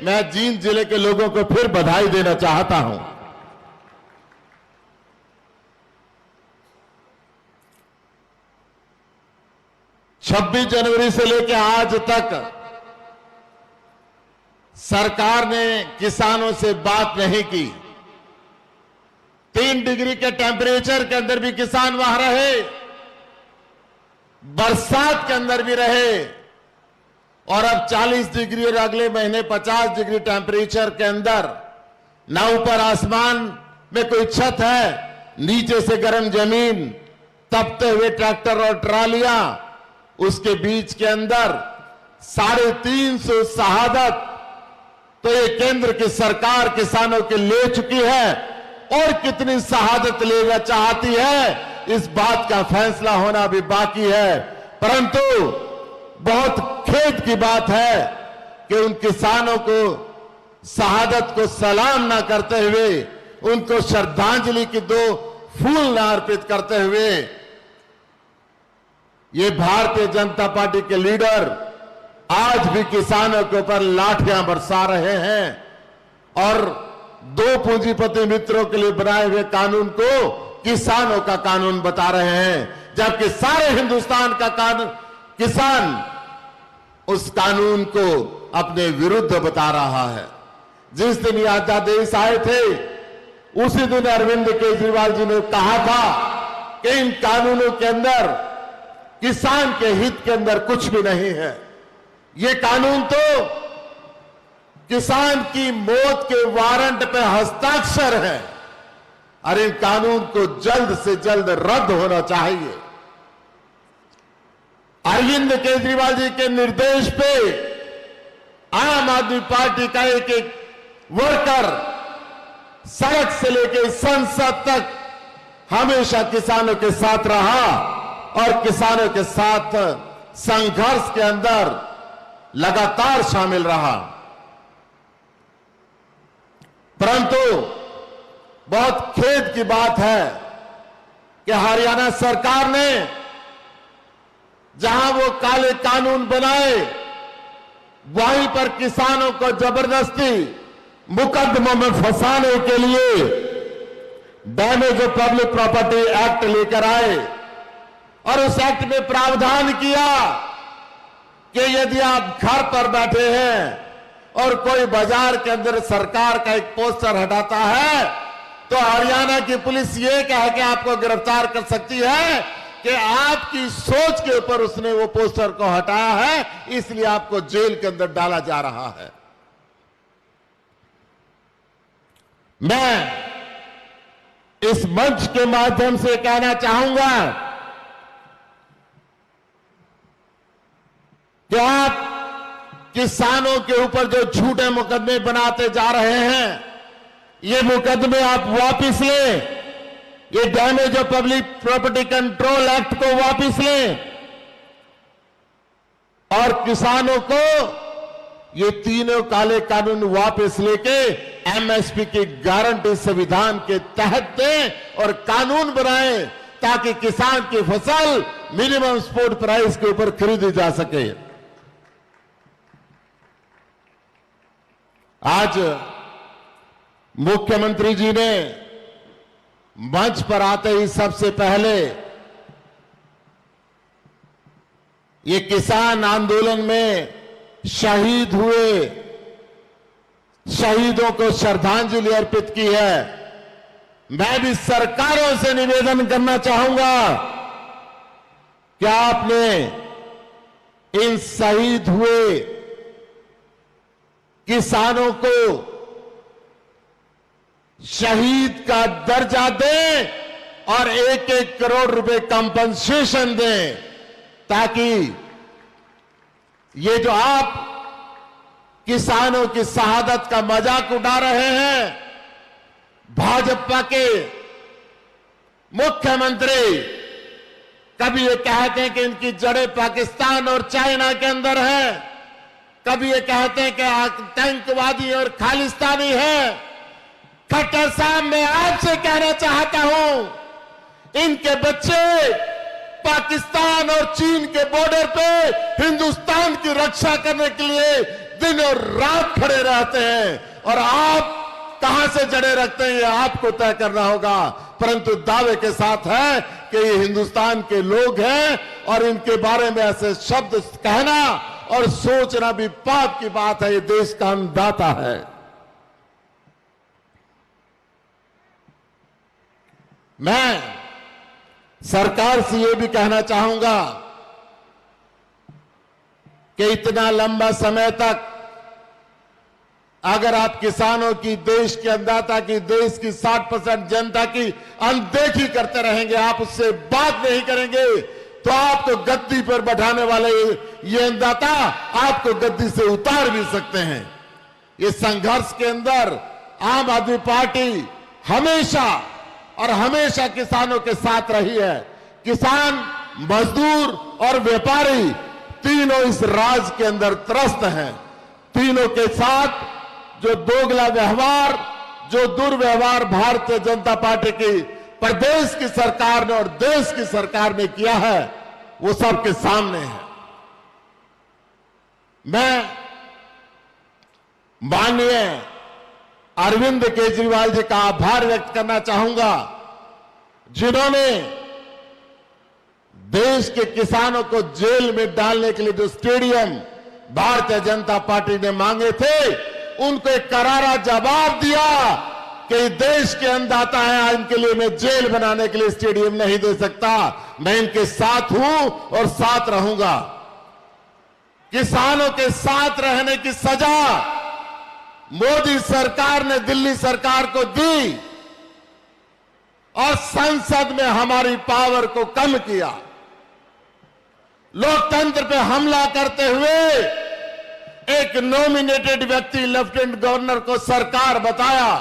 मैं जींद जिले के लोगों को फिर बधाई देना चाहता हूं। छब्बीस जनवरी से लेकर आज तक सरकार ने किसानों से बात नहीं की। 3 डिग्री के टेम्परेचर के अंदर भी किसान वहां रहे, बरसात के अंदर भी रहे, और अब 40 डिग्री और अगले महीने 50 डिग्री टेम्परेचर के अंदर ना ऊपर आसमान में कोई छत है, नीचे से गर्म जमीन, तपते हुए ट्रैक्टर और ट्रालियां, उसके बीच के अंदर 350 शहादत तो ये केंद्र की सरकार किसानों के ले चुकी है, और कितनी शहादत लेना चाहती है इस बात का फैसला होना भी बाकी है। परंतु बहुत खेद की बात है कि उन किसानों को शहादत को सलाम ना करते हुए, उनको श्रद्धांजलि की 2 फूल ना अर्पित करते हुए ये भारतीय जनता पार्टी के लीडर आज भी किसानों के ऊपर लाठियां बरसा रहे हैं और 2 पूंजीपति मित्रों के लिए बनाए हुए कानून को किसानों का कानून बता रहे हैं, जबकि सारे हिंदुस्तान का कानून किसान उस कानून को अपने विरुद्ध बता रहा है। जिस दिन ये अध्यादेश आए थे उसी दिन अरविंद केजरीवाल जी ने कहा था कि इन कानूनों के अंदर किसान के हित के अंदर कुछ भी नहीं है। ये कानून तो किसान की मौत के वारंट पे हस्ताक्षर है और इन कानून को जल्द से जल्द रद्द होना चाहिए। अरविंद केजरीवाल जी के निर्देश पे आम आदमी पार्टी का एक वर्कर सड़क से लेकर संसद तक हमेशा किसानों के साथ रहा और किसानों के साथ संघर्ष के अंदर लगातार शामिल रहा। परंतु बहुत खेद की बात है कि हरियाणा सरकार ने जहां वो काले कानून बनाए वहीं पर किसानों को जबरदस्ती मुकदमों में फंसाने के लिए damage of public property act लेकर आए और उस एक्ट में प्रावधान किया कि यदि आप घर पर बैठे हैं और कोई बाजार के अंदर सरकार का एक पोस्टर हटाता है तो हरियाणा की पुलिस ये कह के आपको गिरफ्तार कर सकती है कि आपकी सोच के ऊपर उसने वो पोस्टर को हटाया है, इसलिए आपको जेल के अंदर डाला जा रहा है। मैं इस मंच के माध्यम से कहना चाहूंगा कि आप किसानों के ऊपर जो झूठे मुकदमे बनाते जा रहे हैं, ये मुकदमे आप वापस लें। ये damage of public property control act को वापस लें और किसानों को ये तीनों काले कानून वापस लेके एमएसपी की गारंटी संविधान के तहत दें और कानून बनाएं ताकि किसान की फसल मिनिमम सपोर्ट प्राइस के ऊपर खरीदी जा सके। आज मुख्यमंत्री जी ने मंच पर आते ही सबसे पहले ये किसान आंदोलन में शहीद हुए शहीदों को श्रद्धांजलि अर्पित की है। मैं भी सरकारों से निवेदन करना चाहूंगा कि आपने इन शहीद हुए किसानों को शहीद का दर्जा दें और 1-1 करोड़ रुपए कंपनसेशन दें, ताकि ये जो आप किसानों की शहादत का मजाक उड़ा रहे हैं, भाजपा के मुख्यमंत्री कभी ये कहते हैं कि इनकी जड़ें पाकिस्तान और चाइना के अंदर है, कभी ये कहते हैं कि आतंकवादी और खालिस्तानी है। खट्टर साहब, मैं आपसे कहना चाहता हूं, इनके बच्चे पाकिस्तान और चीन के बॉर्डर पे हिंदुस्तान की रक्षा करने के लिए दिन और रात खड़े रहते हैं, और आप कहां से जड़े रखते हैं ये आपको तय करना होगा। परंतु दावे के साथ है कि ये हिंदुस्तान के लोग हैं और इनके बारे में ऐसे शब्द कहना और सोचना भी पाप की बात है। ये देश का अन्नदाता है। मैं सरकार से यह भी कहना चाहूंगा कि इतना लंबा समय तक अगर आप किसानों की, देश के अन्नदाता की, देश की 60% जनता की अनदेखी करते रहेंगे, आप उससे बात नहीं करेंगे, तो आपको गद्दी पर बैठाने वाले ये अन्नदाता आपको गद्दी से उतार भी सकते हैं। इस संघर्ष के अंदर आम आदमी पार्टी हमेशा और हमेशा किसानों के साथ रही है। किसान, मजदूर और व्यापारी तीनों इस राज के अंदर त्रस्त हैं। तीनों के साथ जो दोगला व्यवहार, जो दुर्व्यवहार भारतीय जनता पार्टी की प्रदेश की सरकार ने और देश की सरकार ने किया है, वो सबके सामने है। मैं माननीय अरविंद केजरीवाल जी का आभार व्यक्त करना चाहूंगा, जिन्होंने देश के किसानों को जेल में डालने के लिए जो स्टेडियम भारतीय जनता पार्टी ने मांगे थे, उनको एक करारा जवाब दिया कि देश के अन्नदाता हैं, इनके लिए मैं जेल बनाने के लिए स्टेडियम नहीं दे सकता। मैं इनके साथ हूं और साथ रहूंगा। किसानों के साथ रहने की सजा मोदी सरकार ने दिल्ली सरकार को दी और संसद में हमारी पावर को कम किया। लोकतंत्र पे हमला करते हुए एक नॉमिनेटेड व्यक्ति लेफ्टिनेंट गवर्नर को सरकार बताया,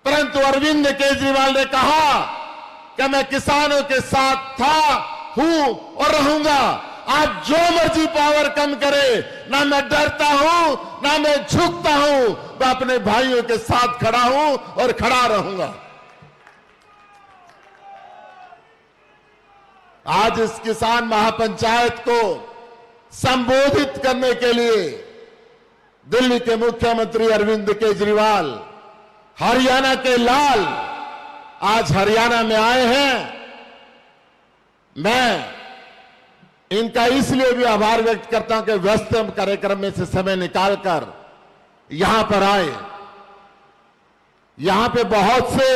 परंतु अरविंद केजरीवाल ने कहा कि मैं किसानों के साथ था, हूं और रहूंगा। आप जो मर्जी पावर कम करे, ना मैं डरता हूं, ना मैं झुकता हूं, मैं अपने भाइयों के साथ खड़ा हूं और खड़ा रहूंगा। आज इस किसान महापंचायत को संबोधित करने के लिए दिल्ली के मुख्यमंत्री अरविंद केजरीवाल, हरियाणा के लाल आज हरियाणा में आए हैं। मैं इनका इसलिए भी आभार व्यक्त करता हूं कि व्यस्त कार्यक्रम में से समय निकालकर यहां पर आए। यहां पे बहुत से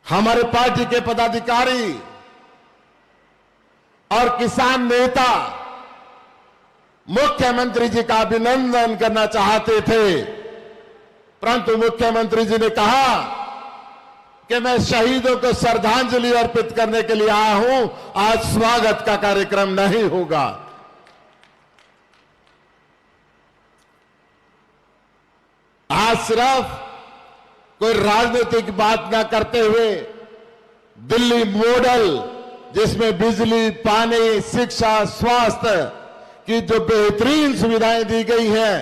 हमारे पार्टी के पदाधिकारी और किसान नेता मुख्यमंत्री जी का अभिनंदन करना चाहते थे, परंतु मुख्यमंत्री जी ने कहा कि मैं शहीदों को श्रद्धांजलि अर्पित करने के लिए आया हूं, आज स्वागत का कार्यक्रम नहीं होगा। आज सिर्फ कोई राजनीतिक बात ना करते हुए दिल्ली मॉडल, जिसमें बिजली, पानी, शिक्षा, स्वास्थ्य की जो बेहतरीन सुविधाएं दी गई हैं,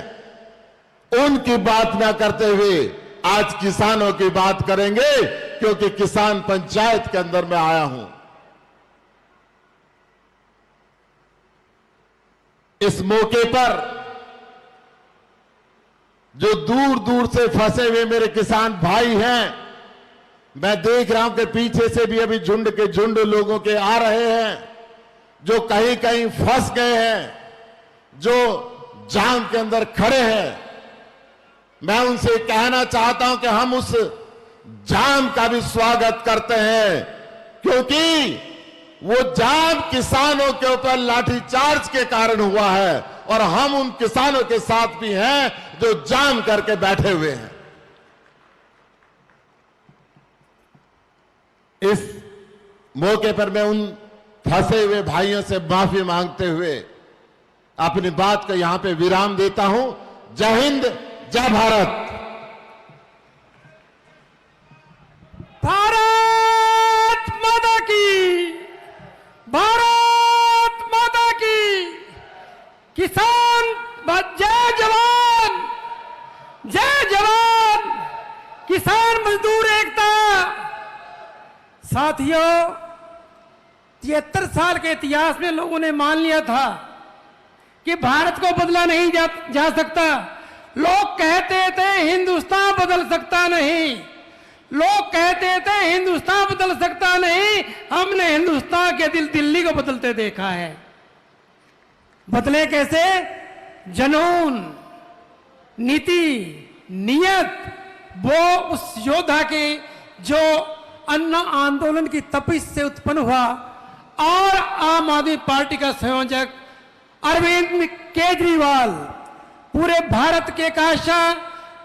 उनकी बात ना करते हुए आज किसानों की बात करेंगे, क्योंकि किसान पंचायत के अंदर मैं आया हूं। इस मौके पर जो दूर दूर से फंसे हुए मेरे किसान भाई हैं, मैं देख रहा हूं कि पीछे से भी अभी झुंड के झुंड लोगों के आ रहे हैं, जो कहीं कहीं फंस गए हैं, जो जाम के अंदर खड़े हैं। मैं उनसे कहना चाहता हूं कि हम उस जाम का भी स्वागत करते हैं, क्योंकि वो जाम किसानों के ऊपर लाठीचार्ज के कारण हुआ है, और हम उन किसानों के साथ भी हैं जो जाम करके बैठे हुए हैं। इस मौके पर मैं उन फंसे हुए भाइयों से माफी मांगते हुए अपनी बात को यहां पे विराम देता हूं। जय हिंद, जय भारत। भारत माता की, भारत माता की। किसान जय जवान, जय जवान। किसान मजदूर एकता। साथियों, 73 साल के इतिहास में लोगों ने मान लिया था कि भारत को बदला नहीं जा सकता। लोग कहते थे हिंदुस्तान बदल सकता नहीं, लोग कहते थे हिंदुस्तान बदल सकता नहीं। हमने हिंदुस्तान के दिल्ली को बदलते देखा है। बदले कैसे? जुनून, नीति, नियत, वो उस योद्धा के जो अन्ना आंदोलन की तपिश से उत्पन्न हुआ, और आम आदमी पार्टी का संयोजक अरविंद केजरीवाल पूरे भारत के काशा,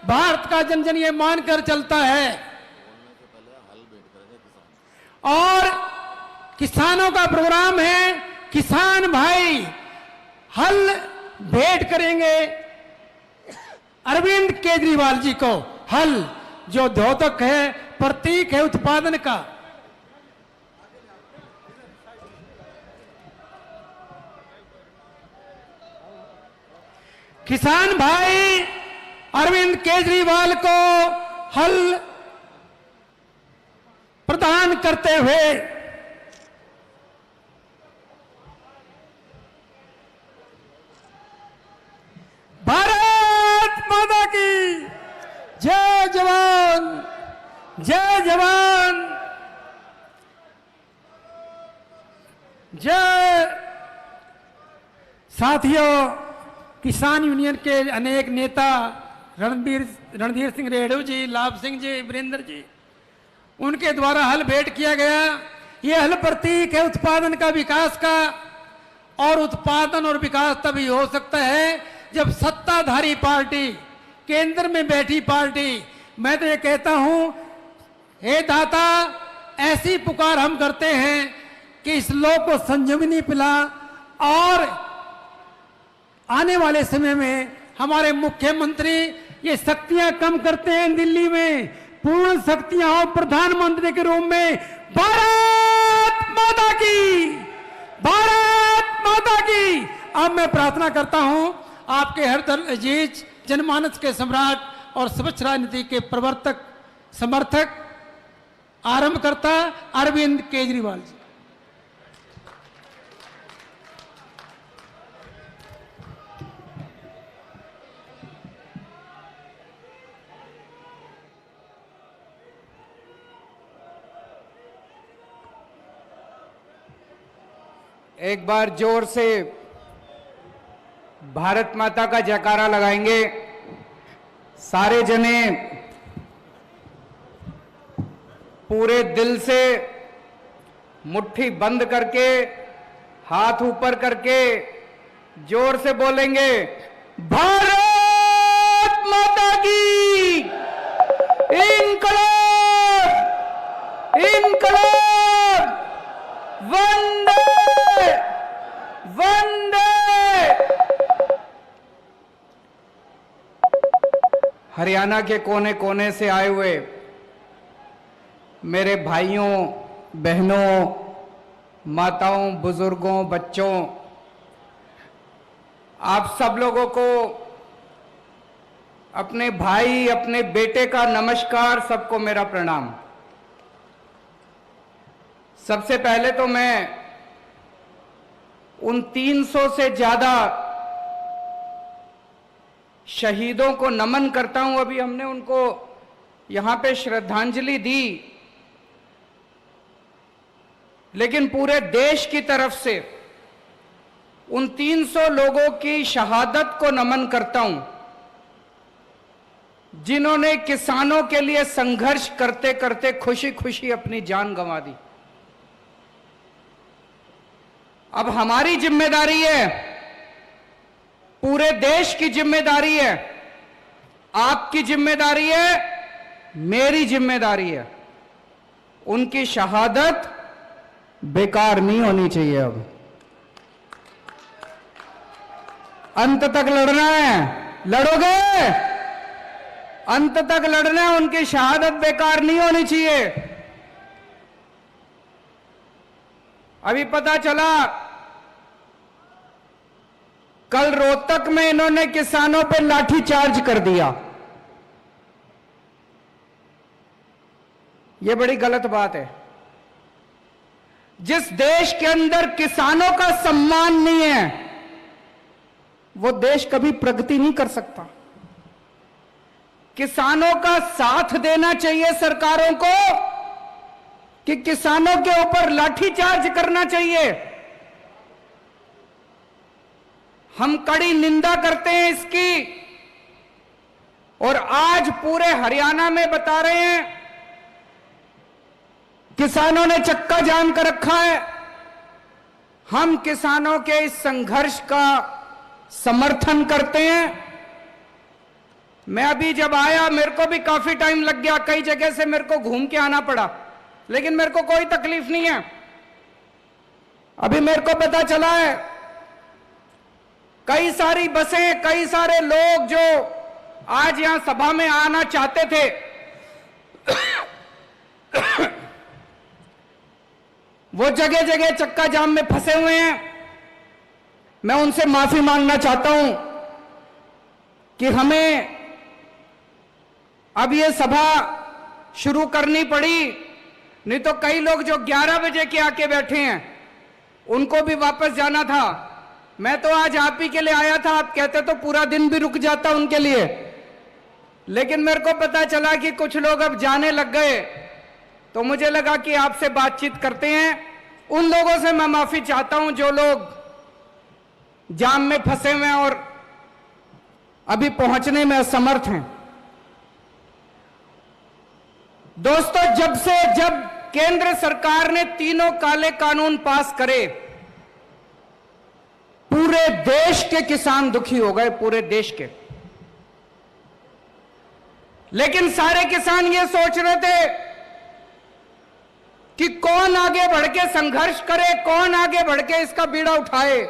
भारत का जन जन ये मानकर चलता है। और किसानों का प्रोग्राम है, किसान भाई हल भेंट करेंगे अरविंद केजरीवाल जी को। हल जो द्योतक है, प्रतीक है उत्पादन का। किसान भाई अरविंद केजरीवाल को हल प्रदान करते हुए भारत माता की जय जवान, जय जवान, जय। साथियों, किसान यूनियन के अनेक नेता, रणधीर सिंह रेणु जी, लाभ सिंह जी, वीरेंद्र जी, उनके द्वारा हल भेंट किया गया। यह हल प्रतीक है उत्पादन का, विकास का। और उत्पादन और विकास तभी हो सकता है जब सत्ताधारी पार्टी, केंद्र में बैठी पार्टी, मैं तो ये कहता हूं, हे दाता, ऐसी पुकार हम करते हैं कि इस लोक को संजीवनी पिला, और आने वाले समय में हमारे मुख्यमंत्री ये शक्तियां कम करते हैं दिल्ली में, पूर्ण शक्तियां हो प्रधानमंत्री के रूप में। भारत माता की, भारत माता की। अब मैं प्रार्थना करता हूं आपके हरदम अजीज, जनमानस के सम्राट और स्वच्छ राजनीति के प्रवर्तक, समर्थक, आरंभकर्ता अरविंद केजरीवाल जी। एक बार जोर से भारत माता का जयकारा लगाएंगे सारे जने, पूरे दिल से, मुट्ठी बंद करके, हाथ ऊपर करके जोर से बोलेंगे, भारत माता की, इंकलाब हरियाणा के कोने कोने से आए हुए मेरे भाइयों, बहनों, माताओं, बुजुर्गों, बच्चों, आप सब लोगों को अपने भाई, अपने बेटे का नमस्कार, सबको मेरा प्रणाम। सबसे पहले तो मैं उन 300 से ज्यादा शहीदों को नमन करता हूं। अभी हमने उनको यहां पे श्रद्धांजलि दी, लेकिन पूरे देश की तरफ से उन 300 लोगों की शहादत को नमन करता हूं, जिन्होंने किसानों के लिए संघर्ष करते करते खुशी खुशी अपनी जान गंवा दी। अब हमारी जिम्मेदारी है, पूरे देश की जिम्मेदारी है, आपकी जिम्मेदारी है, मेरी जिम्मेदारी है। उनकी शहादत बेकार नहीं होनी चाहिए। अब अंत तक लड़ना है, लड़ोगे? अंत तक लड़ना है, उनकी शहादत बेकार नहीं होनी चाहिए। अभी पता चला कल रोहतक में इन्होंने किसानों पर लाठीचार्ज कर दिया। यह बड़ी गलत बात है। जिस देश के अंदर किसानों का सम्मान नहीं है, वो देश कभी प्रगति नहीं कर सकता। किसानों का साथ देना चाहिए सरकारों को कि किसानों के ऊपर लाठीचार्ज करना चाहिए। हम कड़ी निंदा करते हैं इसकी, और आज पूरे हरियाणा में बता रहे हैं किसानों ने चक्का जाम कर रखा है। हम किसानों के इस संघर्ष का समर्थन करते हैं। मैं अभी जब आया, मेरे को भी काफी टाइम लग गया, कई जगह से मेरे को घूम के आना पड़ा, लेकिन मेरे को कोई तकलीफ नहीं है। अभी मेरे को पता चला है कई सारी बसें, कई सारे लोग जो आज यहां सभा में आना चाहते थे, वो जगह जगह चक्का जाम में फंसे हुए हैं। मैं उनसे माफी मांगना चाहता हूं कि हमें अब ये सभा शुरू करनी पड़ी, नहीं तो कई लोग जो 11 बजे के आके बैठे हैं उनको भी वापस जाना था। मैं तो आज आप ही के लिए आया था, आप कहते तो पूरा दिन भी रुक जाता उनके लिए, लेकिन मेरे को पता चला कि कुछ लोग अब जाने लग गए, तो मुझे लगा कि आपसे बातचीत करते हैं। उन लोगों से मैं माफी चाहता हूं जो लोग जाम में फंसे हुए हैं और अभी पहुंचने में असमर्थ हैं। दोस्तों, जब केंद्र सरकार ने तीनों काले कानून पास करे, पूरे देश के किसान दुखी हो गए, पूरे देश के। लेकिन सारे किसान ये सोच रहे थे कि कौन आगे बढ़ के संघर्ष करे, कौन आगे बढ़ के इसका बीड़ा उठाए।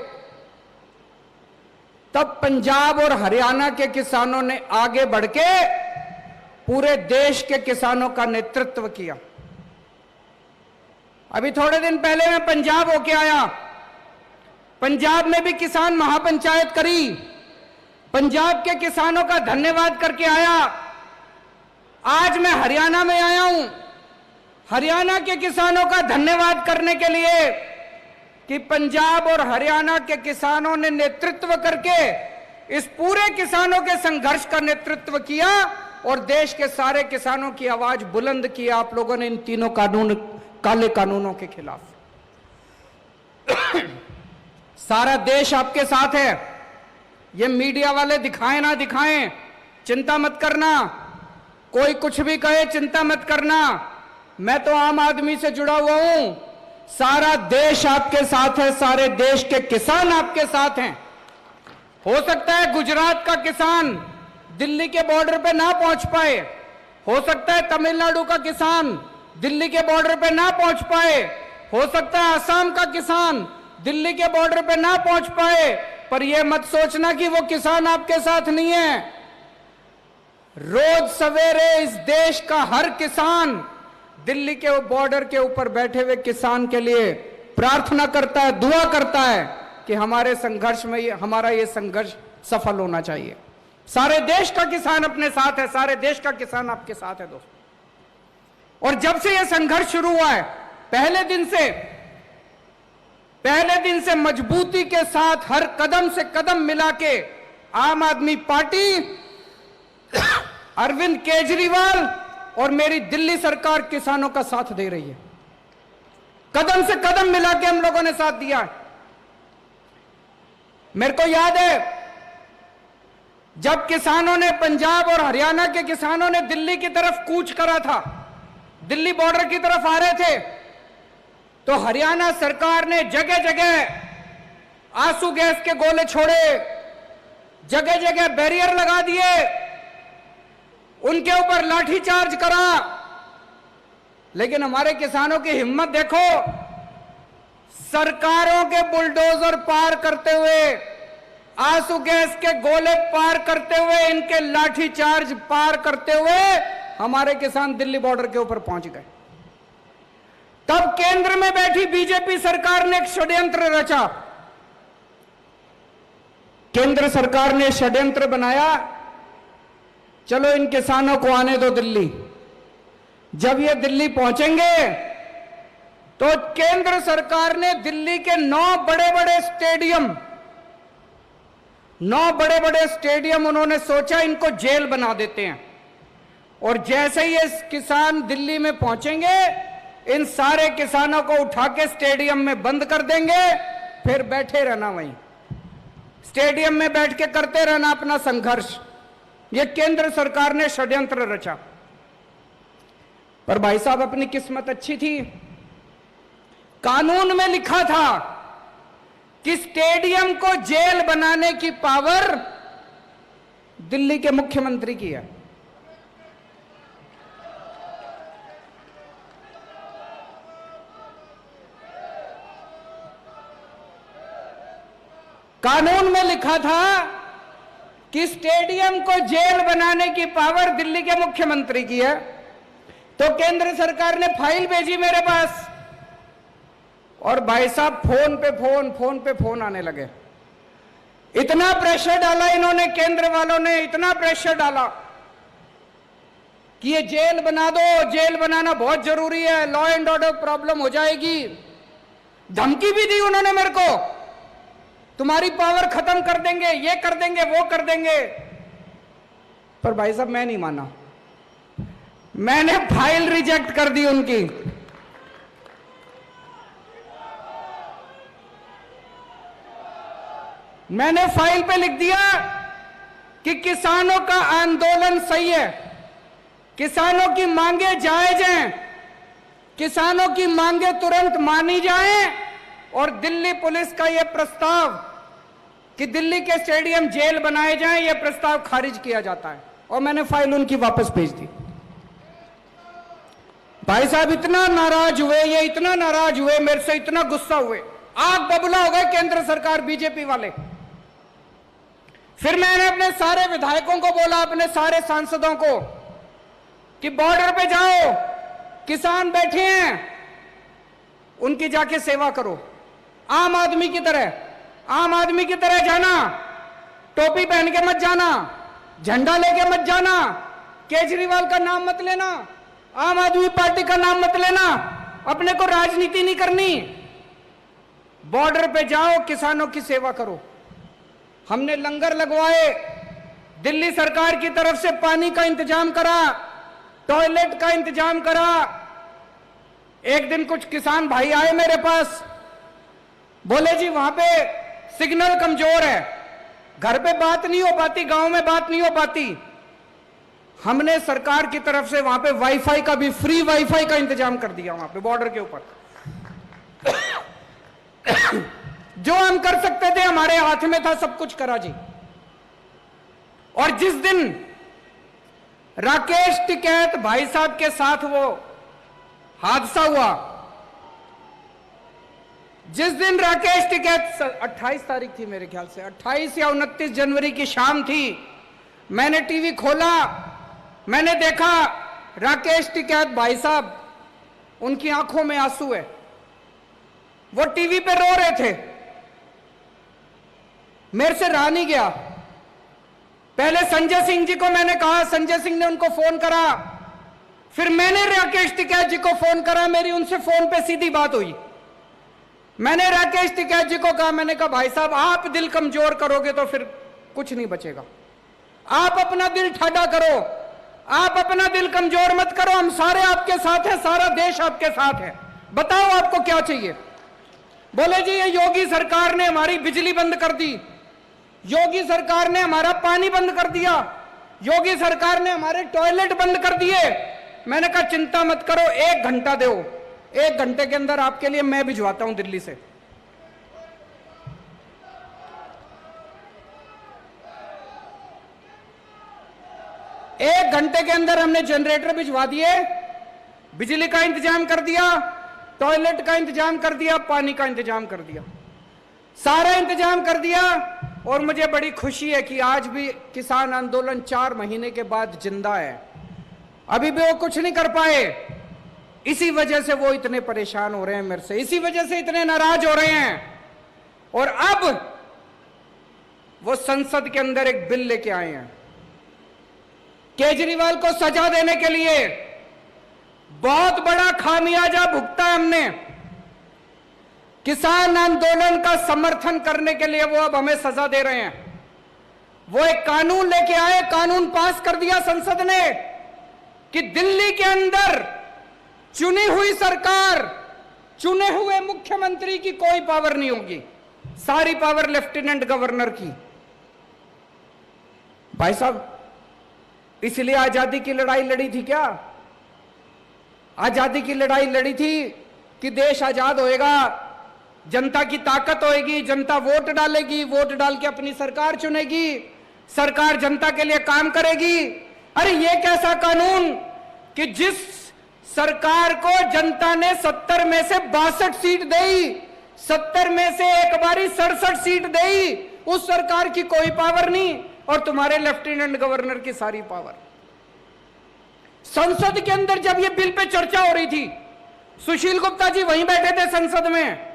तब पंजाब और हरियाणा के किसानों ने आगे बढ़ के पूरे देश के किसानों का नेतृत्व किया। अभी थोड़े दिन पहले मैं पंजाब होके आया, पंजाब में भी किसान महापंचायत करी, पंजाब के किसानों का धन्यवाद करके आया। आज मैं हरियाणा में आया हूं, हरियाणा के किसानों का धन्यवाद करने के लिए कि पंजाब और हरियाणा के किसानों ने नेतृत्व करके इस पूरे किसानों के संघर्ष का नेतृत्व किया और देश के सारे किसानों की आवाज बुलंद की आप लोगों ने इन तीनों काले कानूनों के खिलाफ। सारा देश आपके साथ है। ये मीडिया वाले दिखाएं ना दिखाएं, चिंता मत करना, कोई कुछ भी कहे चिंता मत करना। मैं तो आम आदमी से जुड़ा हुआ हूं, सारा देश आपके साथ है, सारे देश के किसान आपके साथ हैं। हो सकता है गुजरात का किसान दिल्ली के बॉर्डर पे ना पहुंच पाए, हो सकता है तमिलनाडु का किसान दिल्ली के बॉर्डर पे ना पहुंच पाए, हो सकता है असम का किसान दिल्ली के बॉर्डर पे ना पहुंच पाए, पर यह मत सोचना कि वो किसान आपके साथ नहीं है। रोज सवेरे इस देश का हर किसान दिल्ली के बॉर्डर के ऊपर बैठे हुए किसान के लिए प्रार्थना करता है, दुआ करता है कि हमारे संघर्ष में हमारा ये संघर्ष सफल होना चाहिए। सारे देश का किसान अपने साथ है, सारे देश का किसान आपके साथ है दोस्तों। और जब से यह संघर्ष शुरू हुआ है, पहले दिन से मजबूती के साथ हर कदम से कदम मिला के आम आदमी पार्टी, अरविंद केजरीवाल और मेरी दिल्ली सरकार किसानों का साथ दे रही है। कदम से कदम मिला के हम लोगों ने साथ दिया है। मेरे को याद है जब किसानों ने, पंजाब और हरियाणा के किसानों ने दिल्ली की तरफ कूच करा था, दिल्ली बॉर्डर की तरफ आ रहे थे, तो हरियाणा सरकार ने जगह जगह आंसू गैस के गोले छोड़े, जगह जगह बैरियर लगा दिए, उनके ऊपर लाठीचार्ज करा। लेकिन हमारे किसानों की हिम्मत देखो, सरकारों के बुलडोजर पार करते हुए, आंसू गैस के गोले पार करते हुए, इनके लाठीचार्ज पार करते हुए हमारे किसान दिल्ली बॉर्डर के ऊपर पहुंच गए। तब केंद्र में बैठी बीजेपी सरकार ने एक षड्यंत्र रचा। केंद्र सरकार ने षड्यंत्र बनाया, चलो इन किसानों को आने दो दिल्ली। जब ये दिल्ली पहुंचेंगे तो केंद्र सरकार ने दिल्ली के 9 बड़े बड़े स्टेडियम उन्होंने सोचा इनको जेल बना देते हैं। और जैसे ही ये किसान दिल्ली में पहुंचेंगे, इन सारे किसानों को उठा के स्टेडियम में बंद कर देंगे, फिर बैठे रहना वहीं स्टेडियम में बैठ के करते रहना अपना संघर्ष। ये केंद्र सरकार ने षड्यंत्र रचा। पर भाई साहब, अपनी किस्मत अच्छी थी, कानून में लिखा था कि स्टेडियम को जेल बनाने की पावर दिल्ली के मुख्यमंत्री की है। कानून में लिखा था कि स्टेडियम को जेल बनाने की पावर दिल्ली के मुख्यमंत्री की है। तो केंद्र सरकार ने फाइल भेजी मेरे पास, और भाई साहब फोन पे फोन आने लगे। इतना प्रेशर डाला इन्होंने, केंद्र वालों ने इतना प्रेशर डाला कि ये जेल बना दो, जेल बनाना बहुत जरूरी है, लॉ एंड ऑर्डर प्रॉब्लम हो जाएगी। धमकी भी दी उन्होंने मेरे को, तुम्हारी पावर खत्म कर देंगे, ये कर देंगे, वो कर देंगे। पर भाई साहब मैं नहीं माना, मैंने फाइल रिजेक्ट कर दी उनकी। मैंने फाइल पे लिख दिया कि किसानों का आंदोलन सही है, किसानों की मांगे जायज हैं, किसानों की मांगे तुरंत मानी जाएं, और दिल्ली पुलिस का यह प्रस्ताव कि दिल्ली के स्टेडियम जेल बनाए जाएं, यह प्रस्ताव खारिज किया जाता है। और मैंने फाइल उनकी वापस भेज दी। भाई साहब इतना नाराज हुए, ये इतना नाराज हुए, मेरे से इतना गुस्सा हुए, आग बबूला हो गए केंद्र सरकार, बीजेपी वाले। फिर मैंने अपने सारे विधायकों को बोला, अपने सारे सांसदों को, कि बॉर्डर पे जाओ, किसान बैठे हैं, उनकी जाके सेवा करो, आम आदमी की तरह जाना, टोपी पहन के मत जाना, झंडा लेके मत जाना, केजरीवाल का नाम मत लेना, आम आदमी पार्टी का नाम मत लेना, अपने को राजनीति नहीं करनी, बॉर्डर पे जाओ, किसानों की सेवा करो। हमने लंगर लगवाए, दिल्ली सरकार की तरफ से पानी का इंतजाम करा, टॉयलेट का इंतजाम करा। एक दिन कुछ किसान भाई आए मेरे पास, बोले जी वहां पे सिग्नल कमजोर है, घर पे बात नहीं हो पाती, गांव में बात नहीं हो पाती। हमने सरकार की तरफ से वहां पे वाईफाई का भी, फ्री वाईफाई का इंतजाम कर दिया वहां पे बॉर्डर के ऊपर। जो हम कर सकते थे हमारे हाथ में था, सब कुछ करा जी। और जिस दिन राकेश टिकैत भाई साहब के साथ वो हादसा हुआ, जिस दिन राकेश टिकैत 28 तारीख थी मेरे ख्याल से, 28 या 29 जनवरी की शाम थी, मैंने टीवी खोला मैंने देखा राकेश टिकैत भाई साहब, उनकी आंखों में आंसू है, वो टीवी पे रो रहे थे। मेरे से रहा नहीं गया। पहले संजय सिंह जी को मैंने कहा, संजय सिंह ने उनको फोन करा, फिर मैंने राकेश टिकैत जी को फोन करा, मेरी उनसे फोन पे सीधी बात हुई। मैंने राकेश टिकैत जी को कहा, मैंने कहा भाई साहब आप दिल कमजोर करोगे तो फिर कुछ नहीं बचेगा। आप अपना दिल ठाडा करो, आप अपना दिल कमजोर मत करो, हम सारे आपके साथ हैं, सारा देश आपके साथ है। बताओ आपको क्या चाहिए। बोले जी ये योगी सरकार ने हमारी बिजली बंद कर दी, योगी सरकार ने हमारा पानी बंद कर दिया, योगी सरकार ने हमारे टॉयलेट बंद कर दिए। मैंने कहा चिंता मत करो, 1 घंटा दो, 1 घंटे के अंदर आपके लिए मैं भिजवाता हूं दिल्ली से। एक घंटे के अंदर हमने जनरेटर भिजवा दिए, बिजली का इंतजाम कर दिया, टॉयलेट का इंतजाम कर दिया, पानी का इंतजाम कर दिया, सारा इंतजाम कर दिया। और मुझे बड़ी खुशी है कि आज भी किसान आंदोलन 4 महीने के बाद जिंदा है। अभी भी वो कुछ नहीं कर पाए, इसी वजह से वो इतने परेशान हो रहे हैं मेरे से, इसी वजह से इतने नाराज हो रहे हैं। और अब वो संसद के अंदर एक बिल लेके आए हैं केजरीवाल को सजा देने के लिए। बहुत बड़ा खामियाजा भुगता है हमने। किसान आंदोलन का समर्थन करने के लिए वो अब हमें सजा दे रहे हैं। वो एक कानून लेके आए, कानून पास कर दिया संसद ने कि दिल्ली के अंदर चुनी हुई सरकार, चुने हुए मुख्यमंत्री की कोई पावर नहीं होगी, सारी पावर लेफ्टिनेंट गवर्नर की। भाई साहब इसलिए आजादी की लड़ाई लड़ी थी क्या? आजादी की लड़ाई लड़ी थी कि देश आजाद होएगा, जनता की ताकत होएगी, जनता वोट डालेगी, वोट डाल के अपनी सरकार चुनेगी, सरकार जनता के लिए काम करेगी। अरे ये कैसा कानून कि जिस सरकार को जनता ने 70 में से 62 सीट दी, 70 में से एक बारी 67 सीट दी, उस सरकार की कोई पावर नहीं और तुम्हारे लेफ्टिनेंट गवर्नर की सारी पावर। संसद के अंदर जब ये बिल पे चर्चा हो रही थी, सुशील गुप्ता जी वहीं बैठे थे संसद में,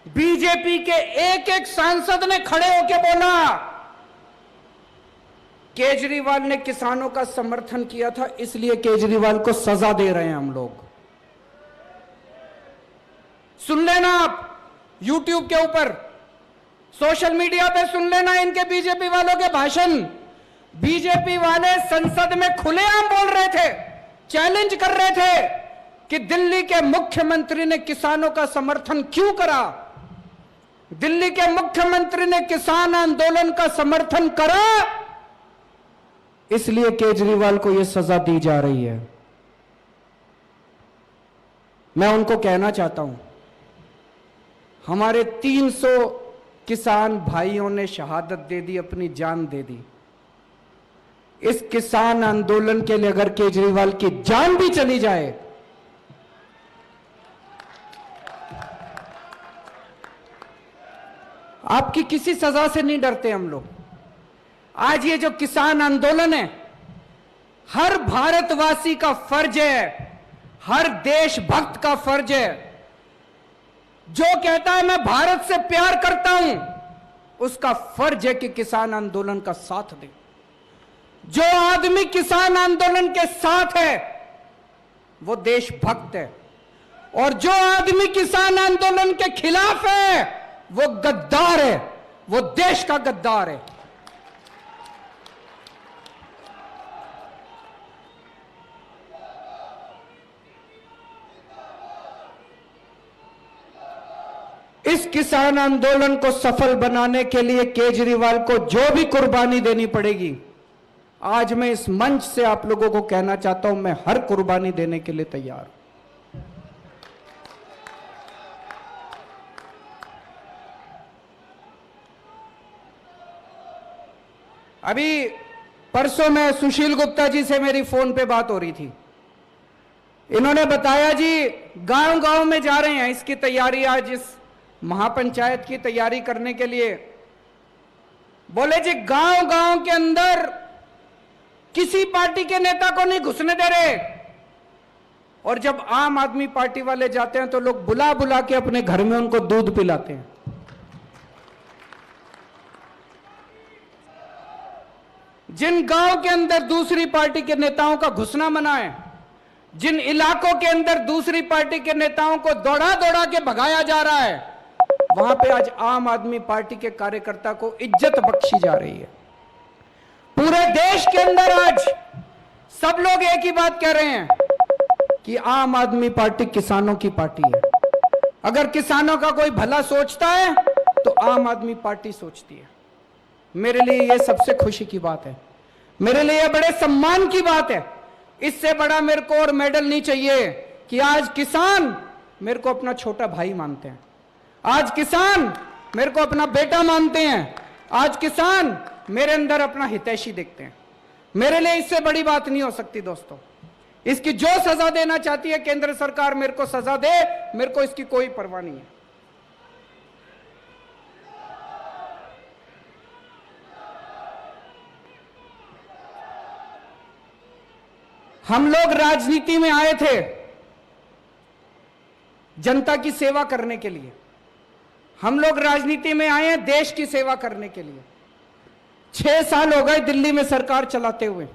बीजेपी के एक एक सांसद ने खड़े होकर बोला केजरीवाल ने किसानों का समर्थन किया था, इसलिए केजरीवाल को सजा दे रहे हैं हम लोग। सुन लेना आप YouTube के ऊपर, सोशल मीडिया पे सुन लेना इनके बीजेपी वालों के भाषण। बीजेपी वाले संसद में खुलेआम बोल रहे थे, चैलेंज कर रहे थे कि दिल्ली के मुख्यमंत्री ने किसानों का समर्थन क्यों करा। दिल्ली के मुख्यमंत्री ने किसान आंदोलन का समर्थन करा, इसलिए केजरीवाल को यह सजा दी जा रही है। मैं उनको कहना चाहता हूं, हमारे 300 किसान भाइयों ने शहादत दे दी, अपनी जान दे दी। इस किसान आंदोलन के लिए अगर केजरीवाल की जान भी चली जाए, आपकी किसी सजा से नहीं डरते हम लोग। आज ये जो किसान आंदोलन है, हर भारतवासी का फर्ज है, हर देशभक्त का फर्ज है। जो कहता है मैं भारत से प्यार करता हूं, उसका फर्ज है कि किसान आंदोलन का साथ दे। जो आदमी किसान आंदोलन के साथ है वो देशभक्त है, और जो आदमी किसान आंदोलन के खिलाफ है वो गद्दार है, वो देश का गद्दार है। इस किसान आंदोलन को सफल बनाने के लिए केजरीवाल को जो भी कुर्बानी देनी पड़ेगी, आज मैं इस मंच से आप लोगों को कहना चाहता हूं, मैं हर कुर्बानी देने के लिए तैयार हूं। अभी परसों में सुशील गुप्ता जी से मेरी फोन पे बात हो रही थी। इन्होंने बताया जी गांव गांव में जा रहे हैं इसकी तैयारी, आज इस महापंचायत की तैयारी करने के लिए। बोले जी गांव गांव के अंदर किसी पार्टी के नेता को नहीं घुसने दे रहे। और जब आम आदमी पार्टी वाले जाते हैं तो लोग बुला बुला के अपने घर में उनको दूध पिलाते हैं। जिन गांव के अंदर दूसरी पार्टी के नेताओं का घुसना मना है, जिन इलाकों के अंदर दूसरी पार्टी के नेताओं को दौड़ा दौड़ा के भगाया जा रहा है, वहां पे आज आम आदमी पार्टी के कार्यकर्ता को इज्जत बख्शी जा रही है। पूरे देश के अंदर आज सब लोग एक ही बात कह रहे हैं कि आम आदमी पार्टी किसानों की पार्टी है। अगर किसानों का कोई भला सोचता है तो आम आदमी पार्टी सोचती है। मेरे लिए यह सबसे खुशी की बात है, मेरे लिए यह बड़े सम्मान की बात है। इससे बड़ा मेरे को और मेडल नहीं चाहिए कि आज किसान मेरे को अपना छोटा भाई मानते हैं, आज किसान मेरे को अपना बेटा मानते हैं, आज किसान मेरे अंदर अपना हितैषी देखते हैं। मेरे लिए इससे बड़ी बात नहीं हो सकती दोस्तों। इसकी जो सजा देना चाहती है केंद्र सरकार मेरे को सजा दे, मेरे को इसकी कोई परवाह नहीं है। हम लोग राजनीति में आए थे जनता की सेवा करने के लिए, हम लोग राजनीति में आए हैं देश की सेवा करने के लिए। 6 साल हो गए दिल्ली में सरकार चलाते हुए।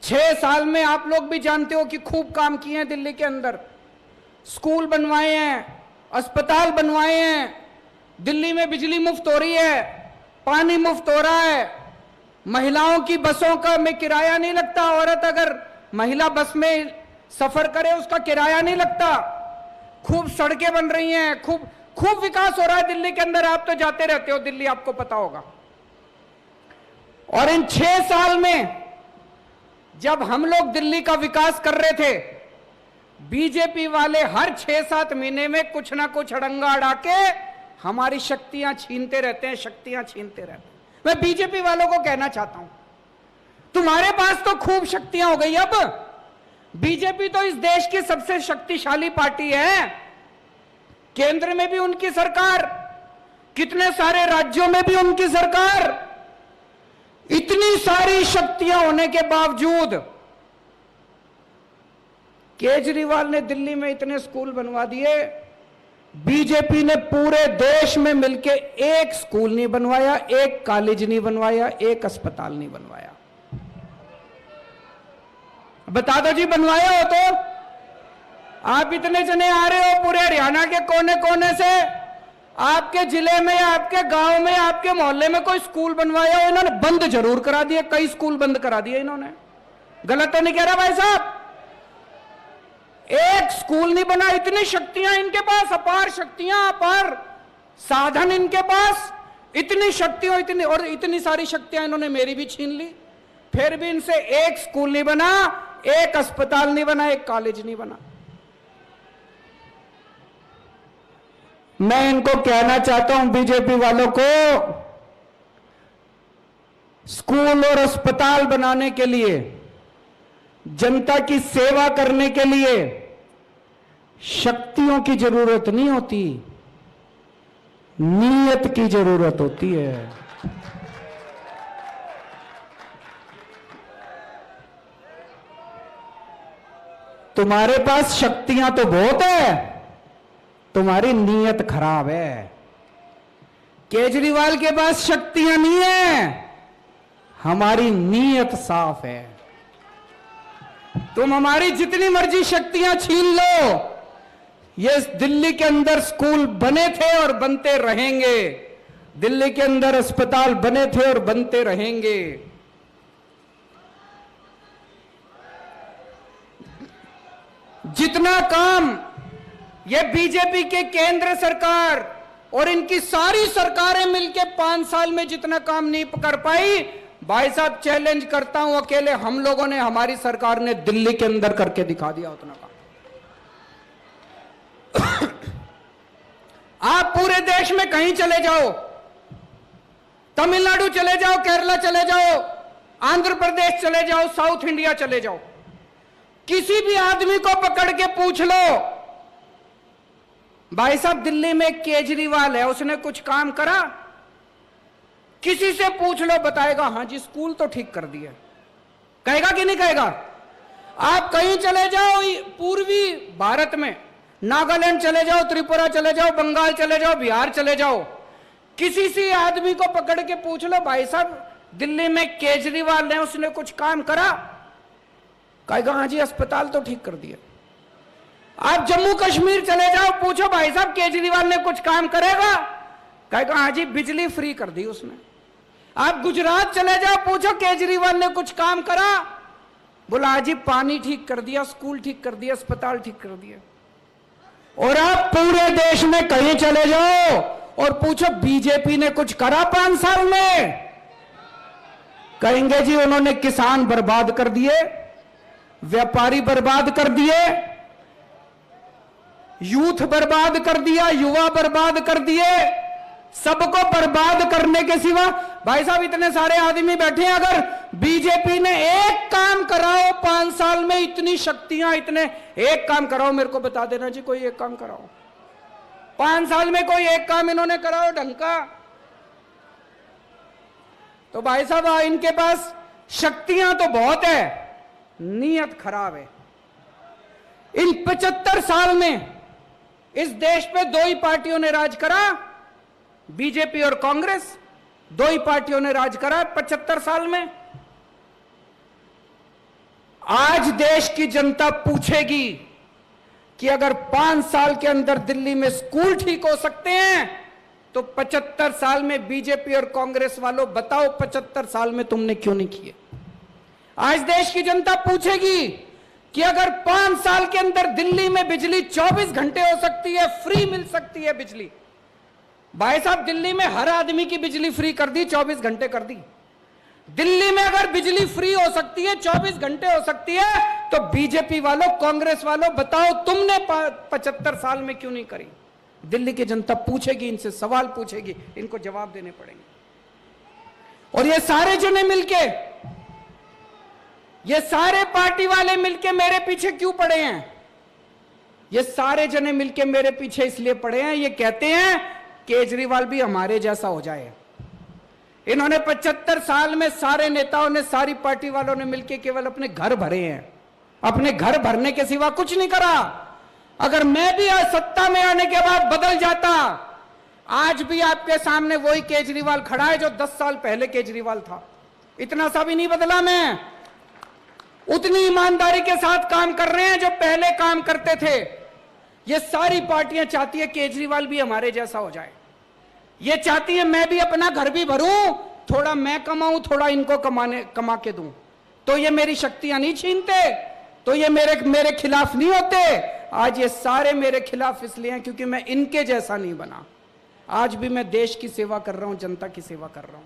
6 साल में आप लोग भी जानते हो कि खूब काम किए हैं दिल्ली के अंदर। स्कूल बनवाए हैं, अस्पताल बनवाए हैं, दिल्ली में बिजली मुफ्त हो रही है, पानी मुफ्त हो रहा है, महिलाओं की बसों का में किराया नहीं लगता। औरत अगर महिला बस में सफर करे उसका किराया नहीं लगता। खूब सड़कें बन रही हैं, खूब विकास हो रहा है दिल्ली के अंदर। आप तो जाते रहते हो दिल्ली, आपको पता होगा। और इन 6 साल में जब हम लोग दिल्ली का विकास कर रहे थे, बीजेपी वाले हर 6-7 महीने में कुछ ना कुछ अड़ंगा अड़ा के हमारी शक्तियां छीनते रहते हैं, शक्तियां छीनते रहते हैं। मैं बीजेपी वालों को कहना चाहता हूं, तुम्हारे पास तो खूब शक्तियां हो गई। अब बीजेपी तो इस देश की सबसे शक्तिशाली पार्टी है। केंद्र में भी उनकी सरकार, कितने सारे राज्यों में भी उनकी सरकार। इतनी सारी शक्तियां होने के बावजूद केजरीवाल ने दिल्ली में इतने स्कूल बनवा दिए, बीजेपी ने पूरे देश में मिलके एक स्कूल नहीं बनवाया, एक कॉलेज नहीं बनवाया, एक अस्पताल नहीं बनवाया। बता दो जी, बनवाया हो तो? आप इतने जने आ रहे हो पूरे हरियाणा के कोने कोने से, आपके जिले में, आपके गांव में, आपके मोहल्ले में कोई स्कूल बनवाया हो? इन्होंने बंद जरूर करा दिए, कई स्कूल बंद करा दिए इन्होंने। गलत तो नहीं कह रहा भाई साहब? एक स्कूल नहीं बना। इतनी शक्तियां इनके पास, अपार शक्तियां, अपार साधन इनके पास, इतनी शक्तियां, इतनी सारी शक्तियां इन्होंने मेरी भी छीन ली। फिर भी इनसे एक स्कूल नहीं बना, एक अस्पताल नहीं बना, एक कॉलेज नहीं बना। मैं इनको कहना चाहता हूं बीजेपी वालों को, स्कूल और अस्पताल बनाने के लिए, जनता की सेवा करने के लिए शक्तियों की जरूरत नहीं होती, नीयत की जरूरत होती है। तुम्हारे पास शक्तियां तो बहुत है, तुम्हारी नीयत खराब है। केजरीवाल के पास शक्तियां नहीं है, हमारी नीयत साफ है। तुम हमारी जितनी मर्जी शक्तियां छीन लो, ये दिल्ली के अंदर स्कूल बने थे और बनते रहेंगे, दिल्ली के अंदर अस्पताल बने थे और बनते रहेंगे। जितना काम ये बीजेपी के केंद्र सरकार और इनकी सारी सरकारें मिलके 5 साल में जितना काम नहीं कर पाई, भाई साहब चैलेंज करता हूं, अकेले हम लोगों ने, हमारी सरकार ने दिल्ली के अंदर करके दिखा दिया उतना काम। आप पूरे देश में कहीं चले जाओ, तमिलनाडु चले जाओ, केरला चले जाओ, आंध्र प्रदेश चले जाओ, साउथ इंडिया चले जाओ, किसी भी आदमी को पकड़ के पूछ लो, भाई साहब दिल्ली में केजरीवाल है, उसने कुछ काम करा? किसी से पूछ लो, बताएगा हाँ जी स्कूल तो ठीक कर दिया, कहेगा कि नहीं कहेगा? आप कहीं चले जाओ पूर्वी भारत में, नागालैंड चले जाओ, त्रिपुरा चले जाओ, बंगाल चले जाओ, बिहार चले जाओ, किसी से आदमी को पकड़ के पूछ लो, भाई साहब दिल्ली में केजरीवाल ने उसने कुछ काम करा? कहेगा हाँ जी अस्पताल तो ठीक कर दिया। आप जम्मू कश्मीर चले जाओ, पूछो भाई साहब केजरीवाल ने कुछ काम करेगा? कहेगा हाँ जी बिजली फ्री कर दी उसने। आप गुजरात चले जाओ, पूछो केजरीवाल ने कुछ काम करा? बोला हाँ जी पानी ठीक कर दिया, स्कूल ठीक कर दिया, अस्पताल ठीक कर दिया। और आप पूरे देश में कहीं चले जाओ और पूछो बीजेपी ने कुछ करा 5 साल में? कहेंगे जी उन्होंने किसान बर्बाद कर दिए, व्यापारी बर्बाद कर दिए, यूथ बर्बाद कर दिया, युवा बर्बाद कर दिए, सबको बर्बाद करने के सिवा। भाई साहब इतने सारे आदमी बैठे हैं, अगर बीजेपी ने एक काम कराओ 5 साल में, इतनी शक्तियां, इतने एक काम कराओ, मेरे को बता देना जी कोई एक काम कराओ 5 साल में, कोई एक काम इन्होंने कराओ ढंग का। तो भाई साहब इनके पास शक्तियां तो बहुत है, नीयत खराब है। इन 75 साल में इस देश पे 2 ही पार्टियों ने राज करा, बीजेपी और कांग्रेस, 2 ही पार्टियों ने राज करा 75 साल में। आज देश की जनता पूछेगी कि अगर 5 साल के अंदर दिल्ली में स्कूल ठीक हो सकते हैं तो 75 साल में बीजेपी और कांग्रेस वालों बताओ 75 साल में तुमने क्यों नहीं किए? आज देश की जनता पूछेगी कि अगर 5 साल के अंदर दिल्ली में बिजली 24 घंटे हो सकती है, फ्री मिल सकती है बिजली। भाई साहब दिल्ली में हर आदमी की बिजली फ्री कर दी, 24 घंटे कर दी। दिल्ली में अगर बिजली फ्री हो सकती है, 24 घंटे हो सकती है, तो बीजेपी वालों, कांग्रेस वालों बताओ तुमने 75 साल में क्यों नहीं करी? दिल्ली की जनता पूछेगी, इनसे सवाल पूछेगी, इनको जवाब देने पड़ेंगे। और ये सारे जने मिलके, ये सारे पार्टी वाले मिलके मेरे पीछे क्यों पड़े हैं? ये सारे जने मिलके मेरे पीछे इसलिए पड़े हैं, ये कहते हैं केजरीवाल भी हमारे जैसा हो जाए। इन्होंने 75 साल में सारे नेताओं ने, सारी पार्टी वालों ने मिलके केवल अपने घर भरे हैं, अपने घर भरने के सिवा कुछ नहीं करा। अगर मैं भी आज सत्ता में आने के बाद बदल जाता, आज भी आपके सामने वही केजरीवाल खड़ा है जो 10 साल पहले केजरीवाल था। इतना सा भी नहीं बदला मैं, उतनी ईमानदारी के साथ काम कर रहे हैं जो पहले काम करते थे। ये सारी पार्टियां चाहती है केजरीवाल भी हमारे जैसा हो जाए। ये चाहती है मैं भी अपना घर भी भरूं, थोड़ा मैं कमाऊं, थोड़ा इनको कमा के दूं। तो ये मेरी शक्तियां नहीं छीनते, तो ये मेरे खिलाफ नहीं होते। आज ये सारे मेरे खिलाफ इसलिए हैं क्योंकि मैं इनके जैसा नहीं बना। आज भी मैं देश की सेवा कर रहा हूं, जनता की सेवा कर रहा हूं।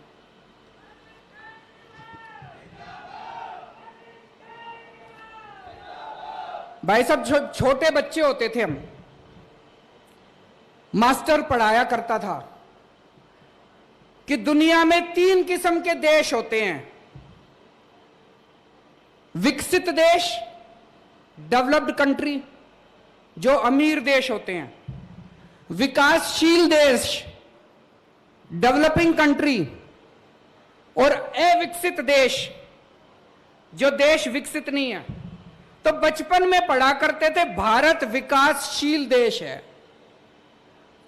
भाई साहब छोटे बच्चे होते थे हम, मास्टर पढ़ाया करता था कि दुनिया में 3 किस्म के देश होते हैं, विकसित देश, डेवलप्ड कंट्री जो अमीर देश होते हैं, विकासशील देश डेवलपिंग कंट्री, और अविकसित देश जो देश विकसित नहीं है। तो बचपन में पढ़ा करते थे भारत विकासशील देश है।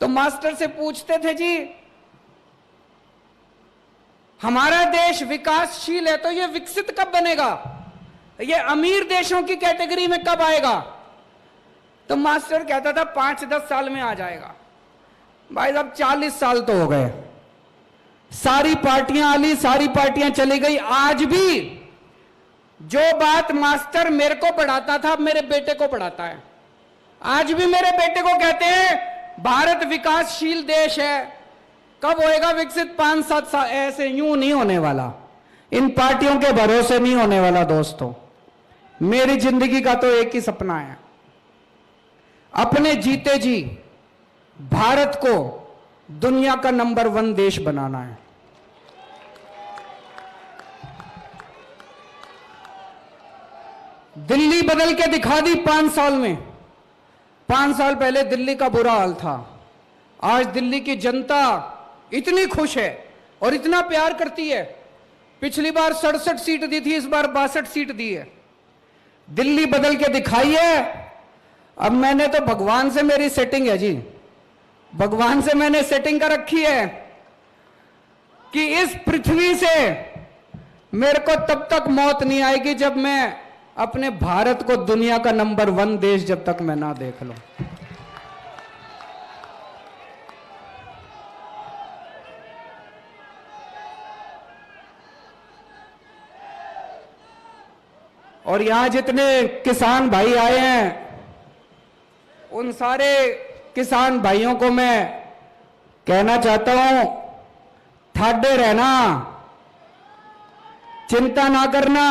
तो मास्टर से पूछते थे जी हमारा देश विकासशील है तो ये विकसित कब बनेगा, ये अमीर देशों की कैटेगरी में कब आएगा? तो मास्टर कहता था 5-10 साल में आ जाएगा। भाई साहब 40 साल तो हो गए, सारी पार्टियां आली, सारी पार्टियां चली गई। आज भी जो बात मास्टर मेरे को पढ़ाता था मेरे बेटे को पढ़ाता है। आज भी मेरे बेटे को कहते हैं भारत विकासशील देश है, कब होएगा विकसित? 5-7 साल। ऐसे यूं नहीं होने वाला, इन पार्टियों के भरोसे नहीं होने वाला। दोस्तों मेरी जिंदगी का तो एक ही सपना है, अपने जीते जी भारत को दुनिया का नंबर 1 देश बनाना है। दिल्ली बदल के दिखा दी 5 साल में। 5 साल पहले दिल्ली का बुरा हाल था, आज दिल्ली की जनता इतनी खुश है और इतना प्यार करती है पिछली बार 67 सीट दी थी, इस बार 62 सीट दी है। दिल्ली बदल के दिखाई है। अब मैंने तो भगवान से मेरी सेटिंग है जी, भगवान से मैंने सेटिंग कर रखी है कि इस पृथ्वी से मेरे को तब तक मौत नहीं आएगी जब मैं अपने भारत को दुनिया का नंबर 1 देश जब तक मैं ना देख लूं। और यहां जितने किसान भाई आए हैं, उन सारे किसान भाइयों को मैं कहना चाहता हूं, ठाडे रहना, चिंता ना करना।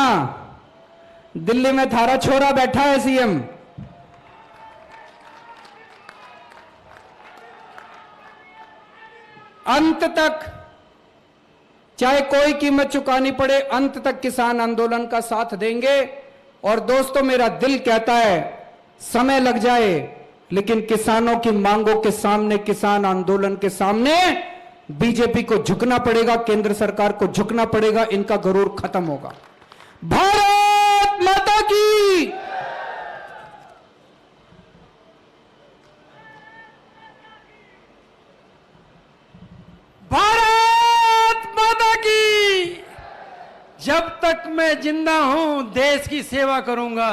दिल्ली में थारा छोरा बैठा है सीएम। अंत तक, चाहे कोई कीमत चुकानी पड़े, अंत तक किसान आंदोलन का साथ देंगे। और दोस्तों, मेरा दिल कहता है समय लग जाए, लेकिन किसानों की मांगों के सामने, किसान आंदोलन के सामने बीजेपी को झुकना पड़ेगा, केंद्र सरकार को झुकना पड़ेगा। इनका गरूर खत्म होगा। भारत माता की। भारत माता की। जब तक मैं जिंदा हूं देश की सेवा करूंगा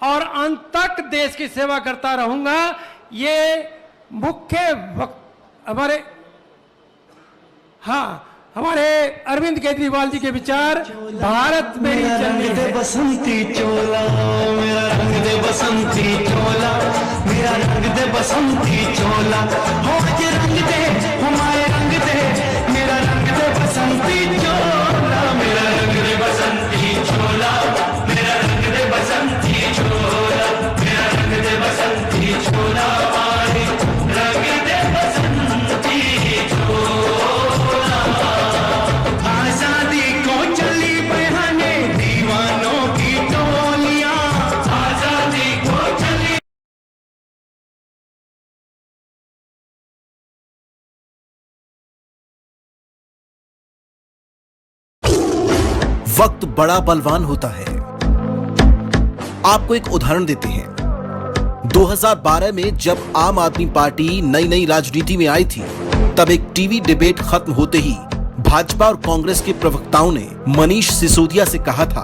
और अंत तक देश की सेवा करता रहूंगा। ये हमारे अरविंद केजरीवाल जी के विचार। भारत मेरी रंग दे बसंती चोला, मेरा रंग दे बसंती चोला, मेरा रंग दे बसंती चोला, हो आज रंग दे हमारे रंग दे, मेरा रंग दे बसंती चोला, मेरा रंग दे बसंती चोला, मेरा रंग दे बसंती चोला, मेरा रंग दे बसंती चोला, हमारे रंग दे बसंती चोला। आजादी को चली बहाने दीवानों की टोलियां, आजादी को चली। वक्त बड़ा बलवान होता है। आपको एक उदाहरण देते हैं। 2012 में जब आम आदमी पार्टी नई नई राजनीति में आई थी, तब एक टीवी डिबेट खत्म होते ही भाजपा और कांग्रेस के प्रवक्ताओं ने मनीष सिसोदिया से कहा था,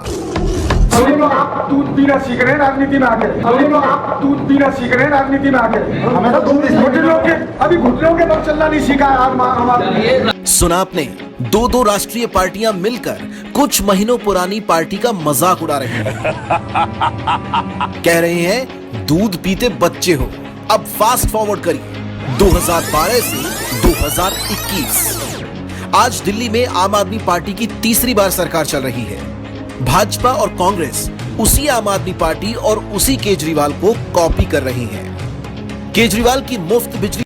अभी तो आप दूध पीना सीख रहे हैं राजनीति में आके, अभी तो आप दूध पीना सीख रहे हैं राजनीति में आके, हमें तो घुटनों के अभी घुटनों के बल चलना नहीं सीखा है हमारे। सुना आपने, दो राष्ट्रीय पार्टियां मिलकर कुछ महीनों पुरानी पार्टी का मजाक उड़ा रही हैं। कह रहे हैं दूध पीते बच्चे हो। अब फास्ट फॉरवर्ड करिए 2012 से 2021। आज दिल्ली में आम आदमी पार्टी की तीसरी बार सरकार चल रही है। भाजपा और कांग्रेस उसी आम आदमी पार्टी और उसी केजरीवाल को कॉपी कर रही हैं। केजरीवाल की मुफ्त बिजली